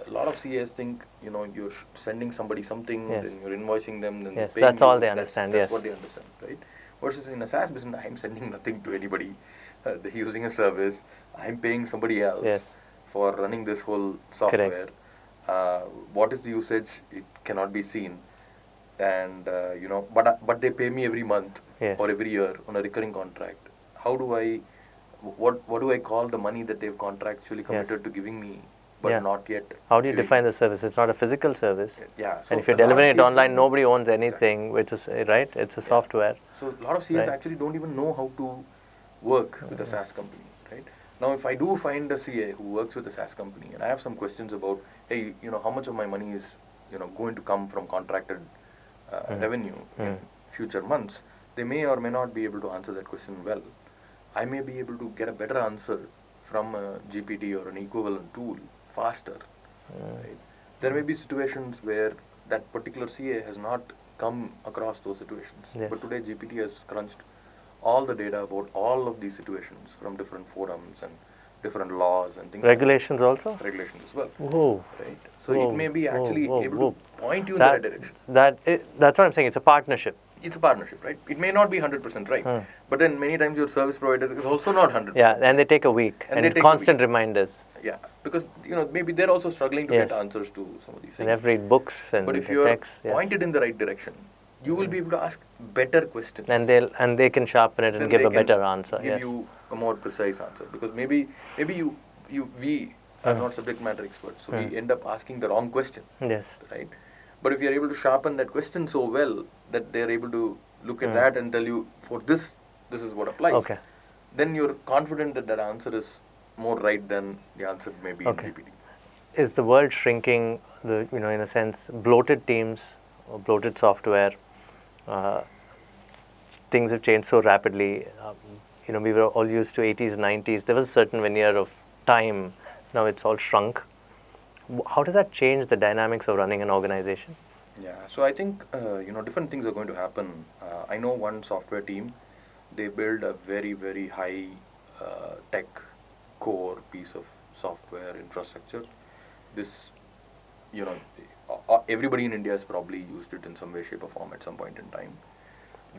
[SPEAKER 2] A lot of CAs think, you're sending somebody something, then you're invoicing them, then they're paying
[SPEAKER 1] that's all they understand.
[SPEAKER 2] That's what they understand, right? Versus in a SaaS business, I'm sending nothing to anybody. They're using a service. I'm paying somebody else for running this whole software. What is the usage? It cannot be seen. And, but they pay me every month or every year on a recurring contract. How do I, what do I call the money that they've contractually committed to giving me? But not yet.
[SPEAKER 1] How do you define the service? It's not a physical service.
[SPEAKER 2] Yeah. So
[SPEAKER 1] and if you're delivering it online, nobody owns anything, which is, right? It's a software.
[SPEAKER 2] So a lot of CAs actually don't even know how to work with a SaaS company, right? Now, if I do find a CA who works with a SaaS company and I have some questions about, hey, how much of my money is, going to come from contracted revenue in future months, they may or may not be able to answer that question well. I may be able to get a better answer from a GPT or an equivalent tool faster. Right? There may be situations where that particular CA has not come across those situations. But today GPT has crunched all the data about all of these situations from different forums and different laws and things.
[SPEAKER 1] Regulations also?
[SPEAKER 2] Regulations as well.
[SPEAKER 1] Whoa.
[SPEAKER 2] Right? So it may be actually able to point you in the right direction.
[SPEAKER 1] That's what I'm saying. It's a partnership.
[SPEAKER 2] It's a partnership, right? It may not be 100% right. But then many times your service provider is also not 100%.
[SPEAKER 1] Yeah, and they take a week. And constant reminders.
[SPEAKER 2] Yeah, because maybe they're also struggling to get answers to some of these things.
[SPEAKER 1] And they have to read books and
[SPEAKER 2] but if you're pointed in the right direction, you will be able to ask better questions.
[SPEAKER 1] And they can sharpen it and give a better answer.
[SPEAKER 2] Give you a more precise answer. Because maybe we are not subject matter experts, so we end up asking the wrong question.
[SPEAKER 1] Yes.
[SPEAKER 2] Right? But if you're able to sharpen that question so well that they're able to look at that and tell you, for this is what applies, then you're confident that answer is more right than the answer may be in GPT.
[SPEAKER 1] Is the world shrinking, in a sense, bloated teams or bloated software? Things have changed so rapidly. We were all used to 80s, 90s. There was a certain veneer of time. Now it's all shrunk. How does that change the dynamics of running an organization?
[SPEAKER 2] Yeah, so I think, different things are going to happen. I know one software team, they build a very, very high tech core piece of software infrastructure. This, everybody in India has probably used it in some way, shape or form at some point in time.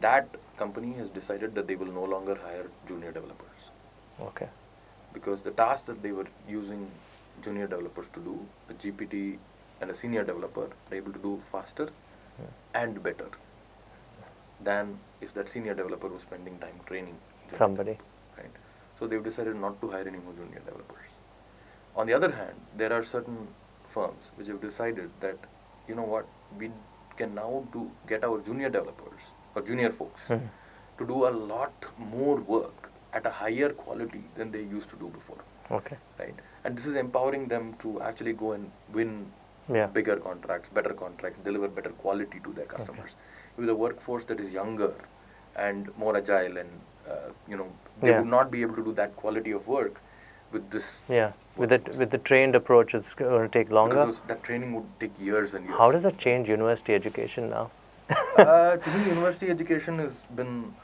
[SPEAKER 2] That company has decided that they will no longer hire junior developers.
[SPEAKER 1] Okay.
[SPEAKER 2] Because the task that they were using junior developers to do, a GPT and a senior developer are able to do faster and better than if that senior developer was spending time training
[SPEAKER 1] somebody.
[SPEAKER 2] Right? So they've decided not to hire any more junior developers. On the other hand, there are certain firms which have decided that, we can now get our junior developers or junior folks to do a lot more work at a higher quality than they used to do before.
[SPEAKER 1] Okay.
[SPEAKER 2] Right? And this is empowering them to actually go and win bigger contracts, better contracts, deliver better quality to their customers. With a workforce that is younger and more agile and, they would not be able to do that quality of work with this.
[SPEAKER 1] Yeah, with the trained approach, it's going to take longer.
[SPEAKER 2] Because that training would take years and years.
[SPEAKER 1] How does that change university education now?
[SPEAKER 2] To me, university education has been,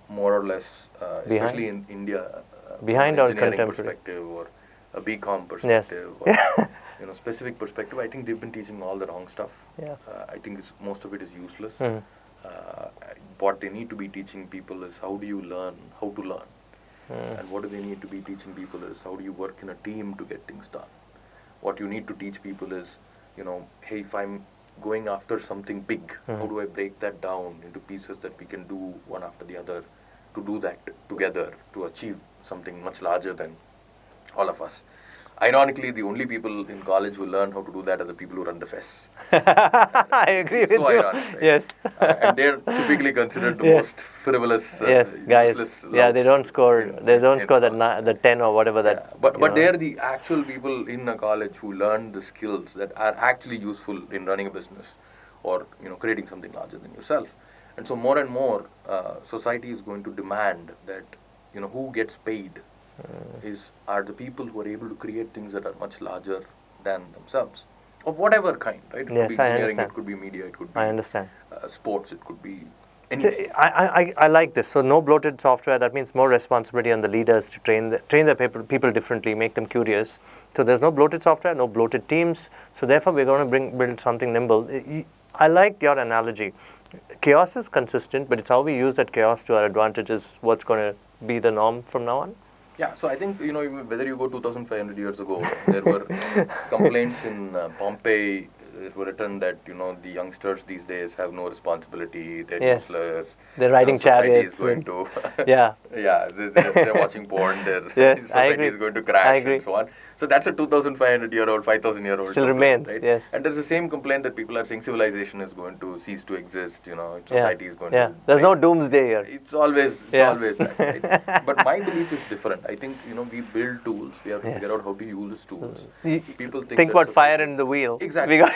[SPEAKER 2] more or less, especially in India,
[SPEAKER 1] behind our
[SPEAKER 2] engineering perspective or a BCom perspective or specific perspective. I think they've been teaching all the wrong stuff.
[SPEAKER 1] Yeah.
[SPEAKER 2] I think most of it is useless. What they need to be teaching people is how do you learn how to learn. And what do they need to be teaching people is how do you work in a team to get things done. What you need to teach people is, hey, if I'm going after something big, how do I break that down into pieces that we can do one after the other to do that together to achieve something much larger than all of us. Ironically, the only people in college who learn how to do that are the people who run the fests.
[SPEAKER 1] I agree
[SPEAKER 2] It's
[SPEAKER 1] with
[SPEAKER 2] so
[SPEAKER 1] you.
[SPEAKER 2] ironic, right?
[SPEAKER 1] Yes.
[SPEAKER 2] And they're typically considered the
[SPEAKER 1] Yes.
[SPEAKER 2] most frivolous,
[SPEAKER 1] Yes, guys.
[SPEAKER 2] useless
[SPEAKER 1] Yeah, they
[SPEAKER 2] louts
[SPEAKER 1] don't score. They don't
[SPEAKER 2] in
[SPEAKER 1] score
[SPEAKER 2] college.
[SPEAKER 1] the 10 or whatever
[SPEAKER 2] Yeah,
[SPEAKER 1] that.
[SPEAKER 2] but they're the actual people in a college who learn the skills that are actually useful in running a business, or creating something larger than yourself. And so more and more, society is going to demand that who gets paid are the people who are able to create things that are much larger than themselves, of whatever kind, right? It could
[SPEAKER 1] Yes,
[SPEAKER 2] be
[SPEAKER 1] I
[SPEAKER 2] engineering,
[SPEAKER 1] understand.
[SPEAKER 2] it could be media, it could
[SPEAKER 1] I
[SPEAKER 2] be
[SPEAKER 1] understand.
[SPEAKER 2] sports, it could be
[SPEAKER 1] So,
[SPEAKER 2] anything.
[SPEAKER 1] I like this. So no bloated software. That means more responsibility on the leaders to train the people differently, make them curious. So there's no bloated software, no bloated teams. So therefore, we're going to build something nimble. I like your analogy. Chaos is consistent, but it's how we use that chaos to our advantage is what's going to be the norm from now on.
[SPEAKER 2] Yeah, so I think, whether you go 2,500 years ago, there were complaints in Pompeii that were written that, the youngsters these days have no responsibility, they're
[SPEAKER 1] Yes.
[SPEAKER 2] useless.
[SPEAKER 1] They're riding
[SPEAKER 2] Society is
[SPEAKER 1] chariots.
[SPEAKER 2] going to,
[SPEAKER 1] Yeah.
[SPEAKER 2] yeah, they're watching porn,
[SPEAKER 1] Yes, I
[SPEAKER 2] society
[SPEAKER 1] agree.
[SPEAKER 2] is going to
[SPEAKER 1] I
[SPEAKER 2] crash
[SPEAKER 1] agree.
[SPEAKER 2] and so on. So that's a 2,500-year-old, 5,000-year-old
[SPEAKER 1] Still
[SPEAKER 2] complaint,
[SPEAKER 1] remains,
[SPEAKER 2] right?
[SPEAKER 1] yes.
[SPEAKER 2] And there's the same complaint that people are saying civilization is going to cease to exist,
[SPEAKER 1] Yeah.
[SPEAKER 2] society is going
[SPEAKER 1] Yeah.
[SPEAKER 2] to...
[SPEAKER 1] There's no
[SPEAKER 2] right?
[SPEAKER 1] doomsday here.
[SPEAKER 2] It's always
[SPEAKER 1] Yeah.
[SPEAKER 2] that, right? But my belief is different. I think we build tools. We have to figure
[SPEAKER 1] Yes.
[SPEAKER 2] out how to use tools.
[SPEAKER 1] You-
[SPEAKER 2] People think that
[SPEAKER 1] about fire
[SPEAKER 2] society
[SPEAKER 1] in
[SPEAKER 2] is-
[SPEAKER 1] the wheel.
[SPEAKER 2] Exactly.
[SPEAKER 1] We got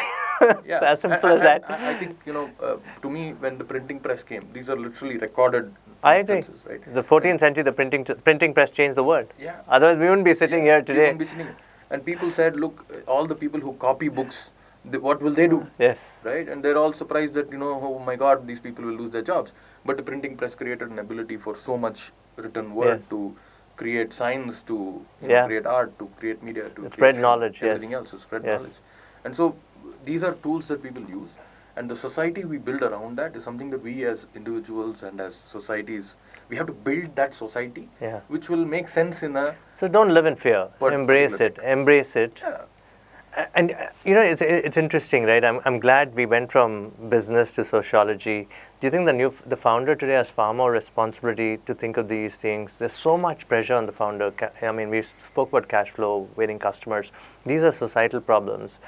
[SPEAKER 2] Yeah.
[SPEAKER 1] it's as simple
[SPEAKER 2] And
[SPEAKER 1] as that.
[SPEAKER 2] I think to me, when the printing press came, these are literally recorded
[SPEAKER 1] I agree.
[SPEAKER 2] instances, right?
[SPEAKER 1] The 14th century, the printing press changed the world.
[SPEAKER 2] Yeah.
[SPEAKER 1] Otherwise, we wouldn't be sitting here
[SPEAKER 2] We
[SPEAKER 1] today.
[SPEAKER 2] won't be sitting. And people said, look, all the people who copy books, what will they do?
[SPEAKER 1] Yes.
[SPEAKER 2] Right? And they're all surprised that, oh my God, these people will lose their jobs. But the printing press created an ability for so much written word
[SPEAKER 1] Yes.
[SPEAKER 2] to create science, to
[SPEAKER 1] Yeah.
[SPEAKER 2] create art, to create media, to
[SPEAKER 1] Spread
[SPEAKER 2] create
[SPEAKER 1] knowledge,
[SPEAKER 2] everything
[SPEAKER 1] yes.
[SPEAKER 2] else, to spread
[SPEAKER 1] Yes.
[SPEAKER 2] knowledge. And so these are tools that people use. And the society we build around that is something that we as individuals and as societies, we have to build that society,
[SPEAKER 1] Yeah.
[SPEAKER 2] which will make sense in a...
[SPEAKER 1] So don't live in fear. Embrace
[SPEAKER 2] particular
[SPEAKER 1] it. Embrace it.
[SPEAKER 2] Yeah.
[SPEAKER 1] And it's interesting, right? I'm glad we went from business to sociology. Do you think the founder today has far more responsibility to think of these things? There's so much pressure on the founder. I mean, we spoke about cash flow, waiting customers. These are societal problems.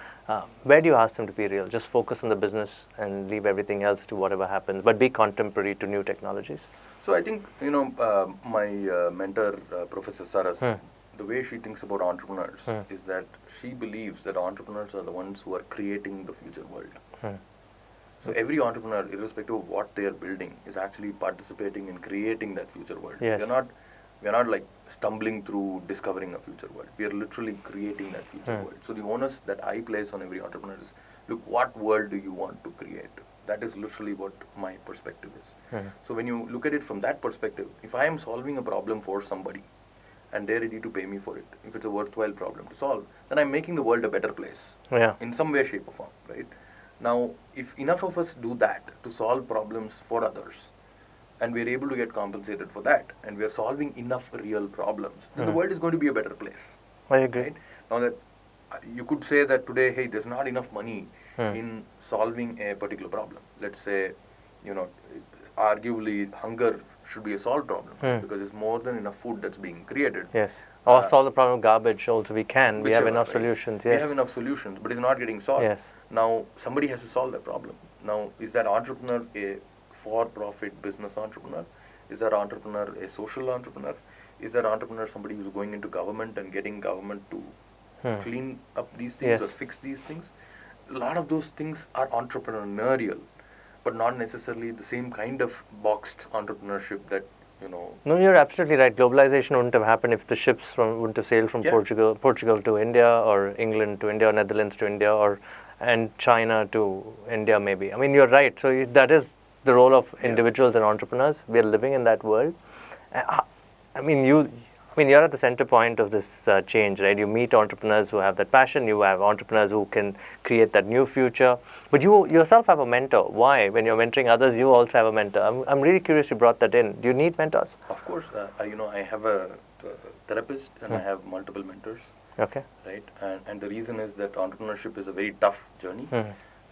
[SPEAKER 1] Where do you ask them to be real? Just focus on the business and leave everything else to whatever happens, but be contemporary to new technologies.
[SPEAKER 2] So I think, my mentor, Professor Saras, the way she thinks about entrepreneurs is that she believes that entrepreneurs are the ones who are creating the future world. So every entrepreneur, irrespective of what they are building, is actually participating in creating that future world.
[SPEAKER 1] Yes.
[SPEAKER 2] We're not like stumbling through discovering a future world. We are literally creating that future world. So the onus that I place on every entrepreneur is, look, what world do you want to create? That is literally what my perspective is. So when you look at it from that perspective, if I am solving a problem for somebody and they're ready to pay me for it, if it's a worthwhile problem to solve, then I'm making the world a better place.
[SPEAKER 1] Yeah.
[SPEAKER 2] In some way, shape or form, right? Now, if enough of us do that to solve problems for others, and we're able to get compensated for that, and we're solving enough real problems, then the world is going to be a better place.
[SPEAKER 1] I agree.
[SPEAKER 2] Right? Now that you could say that today, hey, there's not enough money in solving a particular problem. Let's say, arguably hunger should be a solved problem because there's more than enough food that's being created.
[SPEAKER 1] Yes. Or solve the problem of garbage also we can. We have
[SPEAKER 2] Whichever,
[SPEAKER 1] enough
[SPEAKER 2] right?
[SPEAKER 1] solutions.
[SPEAKER 2] We
[SPEAKER 1] Yes.
[SPEAKER 2] have enough solutions, but it's not getting solved.
[SPEAKER 1] Yes.
[SPEAKER 2] Now, somebody has to solve that problem. Now, is that entrepreneur a for-profit business entrepreneur? Is that entrepreneur a social entrepreneur? Is that entrepreneur somebody who's going into government and getting government to clean up these things or
[SPEAKER 1] Yes.
[SPEAKER 2] fix these things? A lot of those things are entrepreneurial, but not necessarily the same kind of boxed entrepreneurship that,
[SPEAKER 1] No, you're absolutely right. Globalization wouldn't have happened if the ships wouldn't have sailed from
[SPEAKER 2] Yeah.
[SPEAKER 1] Portugal to India, or England to India, or Netherlands to India, and China to India maybe. I mean, you're right. So that is the role of individuals and entrepreneurs. We are living in that world. I mean, you're at the center point of this change, right? You meet entrepreneurs who have that passion. You have entrepreneurs who can create that new future. But you yourself have a mentor. Why? When you're mentoring others, you also have a mentor. I'm really curious you brought that in. Do you need mentors?
[SPEAKER 2] Of course, I have a therapist and I have multiple mentors.
[SPEAKER 1] Okay.
[SPEAKER 2] Right, and the reason is that entrepreneurship is a very tough journey,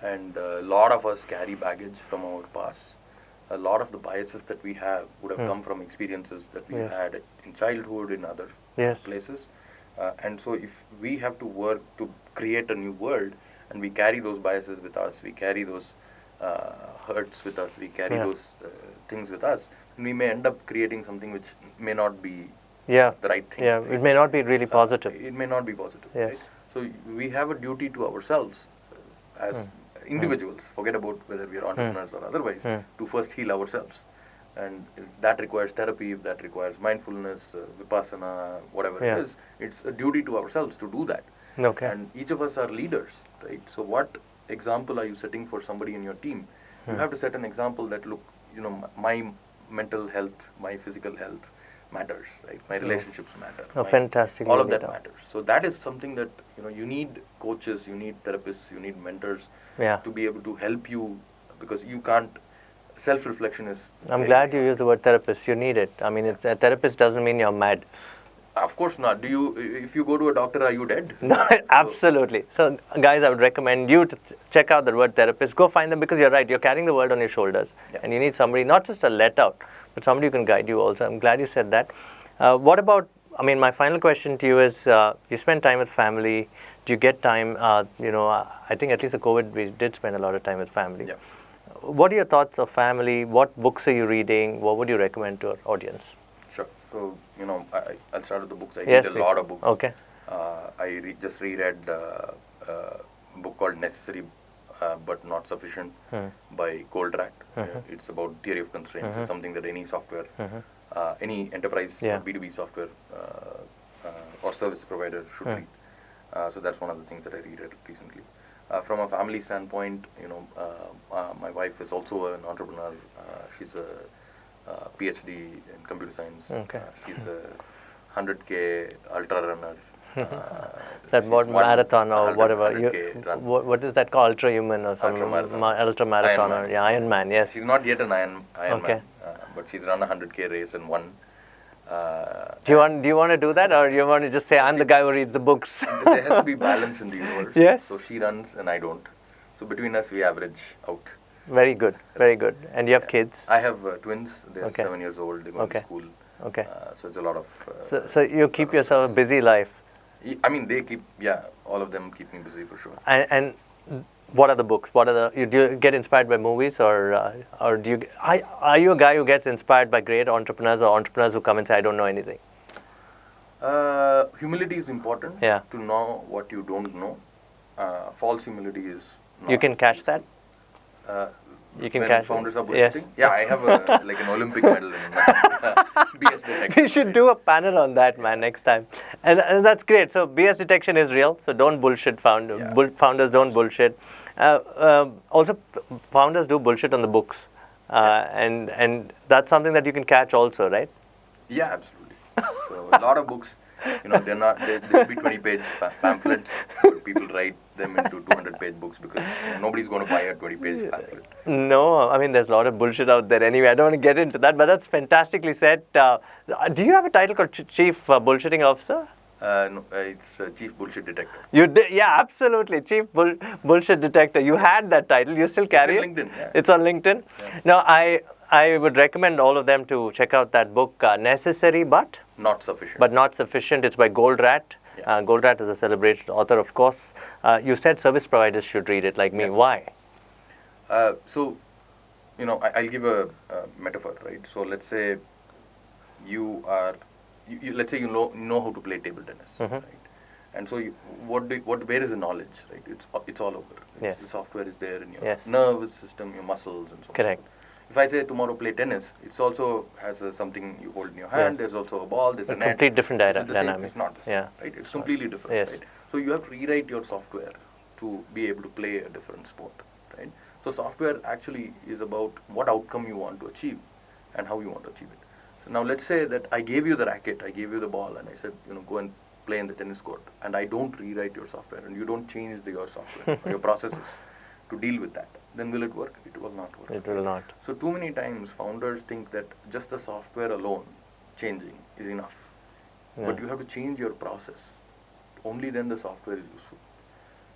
[SPEAKER 2] and a lot of us carry baggage from our past. A lot of the biases that we have would have come from experiences that we had in childhood, in other
[SPEAKER 1] Yes.
[SPEAKER 2] places, And so if we have to work to create a new world, and we carry those biases with us, we carry those hurts with us, we carry those things with us, and we may end up creating something which may not be the right thing.
[SPEAKER 1] Yeah,
[SPEAKER 2] right?
[SPEAKER 1] It may not be really positive.
[SPEAKER 2] It may not be positive.
[SPEAKER 1] Yes.
[SPEAKER 2] Right? So we have a duty to ourselves as individuals, forget about whether we are entrepreneurs or otherwise, to first heal ourselves. And if that requires therapy, if that requires mindfulness, vipassana, whatever it is, it's a duty to ourselves to do that.
[SPEAKER 1] Okay.
[SPEAKER 2] And each of us are leaders, right? So what example are you setting for somebody in your team? You have to set an example that, look, my mental health, my physical health matters, right? My relationships matter.
[SPEAKER 1] Fantastic.
[SPEAKER 2] All of that matters. So that is something that, you need coaches, you need therapists, you need mentors to be able to help you, because you can't. Self-reflection is.
[SPEAKER 1] I'm glad you used the word therapist. You need it. I mean, a therapist doesn't mean you're mad.
[SPEAKER 2] Of course not. If you go to a doctor, are you dead?
[SPEAKER 1] No, absolutely. So, guys, I would recommend you to check out the word therapist. Go find them, because you're right. You're carrying the world on your shoulders, and you need somebody, not just a let out, but somebody who can guide you also. I'm glad you said that. What about? I mean, my final question to you is: you spend time with family. Do you get time? I think at least the COVID, we did spend a lot of time with family.
[SPEAKER 2] Yeah.
[SPEAKER 1] What are your thoughts of family? What books are you reading? What would you recommend to our audience?
[SPEAKER 2] Sure. So, I'll start with the books. I
[SPEAKER 1] Yes,
[SPEAKER 2] read a
[SPEAKER 1] please.
[SPEAKER 2] lot of books.
[SPEAKER 1] Okay.
[SPEAKER 2] I just reread a book called Necessary But Not Sufficient by Goldratt. It's about theory of constraints. It's something that any software, any enterprise or B2B software or service provider should read. So that's one of the things that I read recently. From a family standpoint, my wife is also an entrepreneur. She's a PhD in computer science.
[SPEAKER 1] Okay.
[SPEAKER 2] She's a 100K ultra runner.
[SPEAKER 1] That what marathon or whatever.
[SPEAKER 2] 100K run.
[SPEAKER 1] What is that called? Ultra human or something? Ultra marathoner. Yeah, Iron Man. Yes.
[SPEAKER 2] She's not yet an Iron
[SPEAKER 1] Okay.
[SPEAKER 2] Man, but she's run a 100K race and won.
[SPEAKER 1] Do you want to do that, or you want to just say I'm the guy who reads the books?
[SPEAKER 2] There has to be balance in the universe.
[SPEAKER 1] Yes.
[SPEAKER 2] So she runs and I don't. So between us, we average out.
[SPEAKER 1] Very good. Very good. And you have kids?
[SPEAKER 2] I have twins. They're 7 years old. They go to school.
[SPEAKER 1] Okay.
[SPEAKER 2] So it's a lot of.
[SPEAKER 1] So you keep yourself a busy life.
[SPEAKER 2] I mean, they keep. Yeah, all of them keep me busy for sure.
[SPEAKER 1] And what are the books? Do you get inspired by movies, or do you? Are you a guy who gets inspired by great entrepreneurs or entrepreneurs who come and say I don't know anything?
[SPEAKER 2] Humility is important.
[SPEAKER 1] Yeah.
[SPEAKER 2] To know what you don't know. False humility is. Not
[SPEAKER 1] You can catch
[SPEAKER 2] useful.
[SPEAKER 1] that. You can
[SPEAKER 2] when
[SPEAKER 1] catch
[SPEAKER 2] founders are
[SPEAKER 1] Yes.
[SPEAKER 2] bullshitting. Yeah, I have like an Olympic medal in BS detection.
[SPEAKER 1] We should do a panel on that, man, next time. And that's great. So BS detection is real. So don't bullshit founders don't bullshit. Also, founders do bullshit on the books. And that's something that you can catch also, right?
[SPEAKER 2] Yeah, absolutely. So a lot of books, they should be 20-page pamphlets, but people write them into 200-page books because nobody's going to buy a 20-page pamphlet.
[SPEAKER 1] No, I mean, there's a lot of bullshit out there anyway. I don't want to get into that, but that's fantastically said. Do you have a title called Chief Bullshitting Officer?
[SPEAKER 2] No, it's Chief Bullshit Detector.
[SPEAKER 1] You did, yeah, absolutely. Chief Bullshit Detector. You had that title. You still carry
[SPEAKER 2] It's on LinkedIn. Yeah.
[SPEAKER 1] It's on LinkedIn.
[SPEAKER 2] Yeah.
[SPEAKER 1] No, I would recommend all of them to check out that book, Necessary But
[SPEAKER 2] Not Sufficient.
[SPEAKER 1] But Not Sufficient. It's by Goldratt.
[SPEAKER 2] Yeah.
[SPEAKER 1] Goldratt is a celebrated author, of course. You said service providers should read it, like me.
[SPEAKER 2] Yeah.
[SPEAKER 1] Why?
[SPEAKER 2] So, I'll give a metaphor, right? So let's say let's say you know how to play table tennis, right? And so where is the knowledge, right? It's all over.
[SPEAKER 1] Yes.
[SPEAKER 2] The software is there in your
[SPEAKER 1] Yes.
[SPEAKER 2] nervous system, your muscles, and so on.
[SPEAKER 1] Correct.
[SPEAKER 2] If I say tomorrow play tennis, it also has something you hold in your hand.
[SPEAKER 1] Yes.
[SPEAKER 2] There's also a ball. There's a net.
[SPEAKER 1] Complete different
[SPEAKER 2] Is it the same?
[SPEAKER 1] dynamic.
[SPEAKER 2] It's not the same,
[SPEAKER 1] Yeah.
[SPEAKER 2] right? It's completely different,
[SPEAKER 1] Yes.
[SPEAKER 2] right? So you have to rewrite your software to be able to play a different sport, right? So software actually is about what outcome you want to achieve and how you want to achieve it. So now let's say that I gave you the racket, I gave you the ball, and I said, go and play in the tennis court, and I don't rewrite your software, and you don't change your software or your processes to deal with that, then will it work? It will not work.
[SPEAKER 1] It will not.
[SPEAKER 2] So too many times founders think that just the software alone changing is enough.
[SPEAKER 1] Yeah.
[SPEAKER 2] But you have to change your process. Only then the software is useful.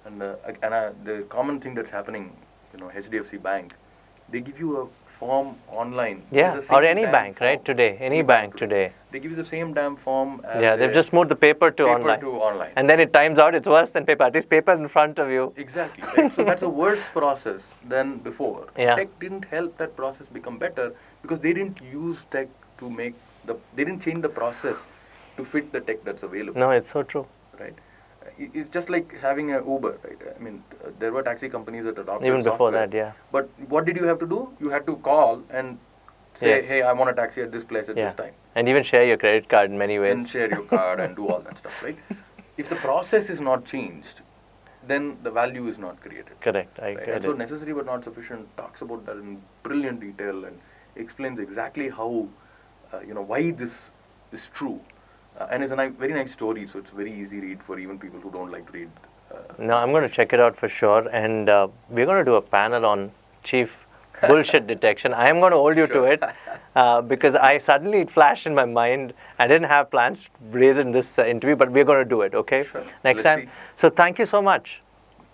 [SPEAKER 2] And the common thing that's happening, HDFC Bank, They give you a form online. which
[SPEAKER 1] Yeah,
[SPEAKER 2] is the
[SPEAKER 1] or
[SPEAKER 2] same
[SPEAKER 1] any
[SPEAKER 2] damn
[SPEAKER 1] bank,
[SPEAKER 2] form.
[SPEAKER 1] right? Today, any bank today.
[SPEAKER 2] They give you the same damn form as
[SPEAKER 1] Yeah, they've just moved the paper to online.
[SPEAKER 2] online.
[SPEAKER 1] And then it times out, it's worse than paper. At least paper's in front of you.
[SPEAKER 2] Exactly, right? So that's a worse process than before.
[SPEAKER 1] Yeah.
[SPEAKER 2] Tech didn't help that process become better because they didn't use tech to they didn't change the process to fit the tech that's available.
[SPEAKER 1] No, it's so true.
[SPEAKER 2] Right? It's just like having an Uber, right? I mean, there were taxi companies that adopted
[SPEAKER 1] Even before
[SPEAKER 2] software.
[SPEAKER 1] that, yeah.
[SPEAKER 2] But what did you have to do? You had to call and say,
[SPEAKER 1] Yes.
[SPEAKER 2] hey, I want a taxi at this place at
[SPEAKER 1] Yeah.
[SPEAKER 2] this time.
[SPEAKER 1] And even share your credit card in many ways.
[SPEAKER 2] And share your card and do all that stuff, right? If the process is not changed, then the value is not created.
[SPEAKER 1] Correct, I
[SPEAKER 2] Right?
[SPEAKER 1] get
[SPEAKER 2] And so
[SPEAKER 1] it.
[SPEAKER 2] necessary but not sufficient talks about that in brilliant detail and explains exactly how, why this is true. And it's a very nice story, so it's very easy read for even people who don't like to read.
[SPEAKER 1] No, I'm going to check it out for sure. And we're going to do a panel on chief bullshit detection. I am going to hold you to it because it flashed in my mind. I didn't have plans to raise it in this interview, but we're going to do it, okay?
[SPEAKER 2] Sure.
[SPEAKER 1] Next
[SPEAKER 2] Let's
[SPEAKER 1] time.
[SPEAKER 2] see.
[SPEAKER 1] So thank you so much.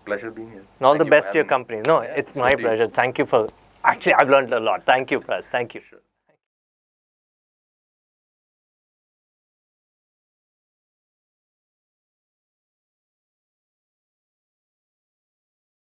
[SPEAKER 2] Pleasure being here.
[SPEAKER 1] And all
[SPEAKER 2] Thank
[SPEAKER 1] the
[SPEAKER 2] you
[SPEAKER 1] best
[SPEAKER 2] for
[SPEAKER 1] to your
[SPEAKER 2] having me.
[SPEAKER 1] companies. No,
[SPEAKER 2] Yeah,
[SPEAKER 1] it's
[SPEAKER 2] so
[SPEAKER 1] my
[SPEAKER 2] do you.
[SPEAKER 1] pleasure. Thank you for... Actually, I've learned a lot. Thank you, Pras. Thank you.
[SPEAKER 2] Sure.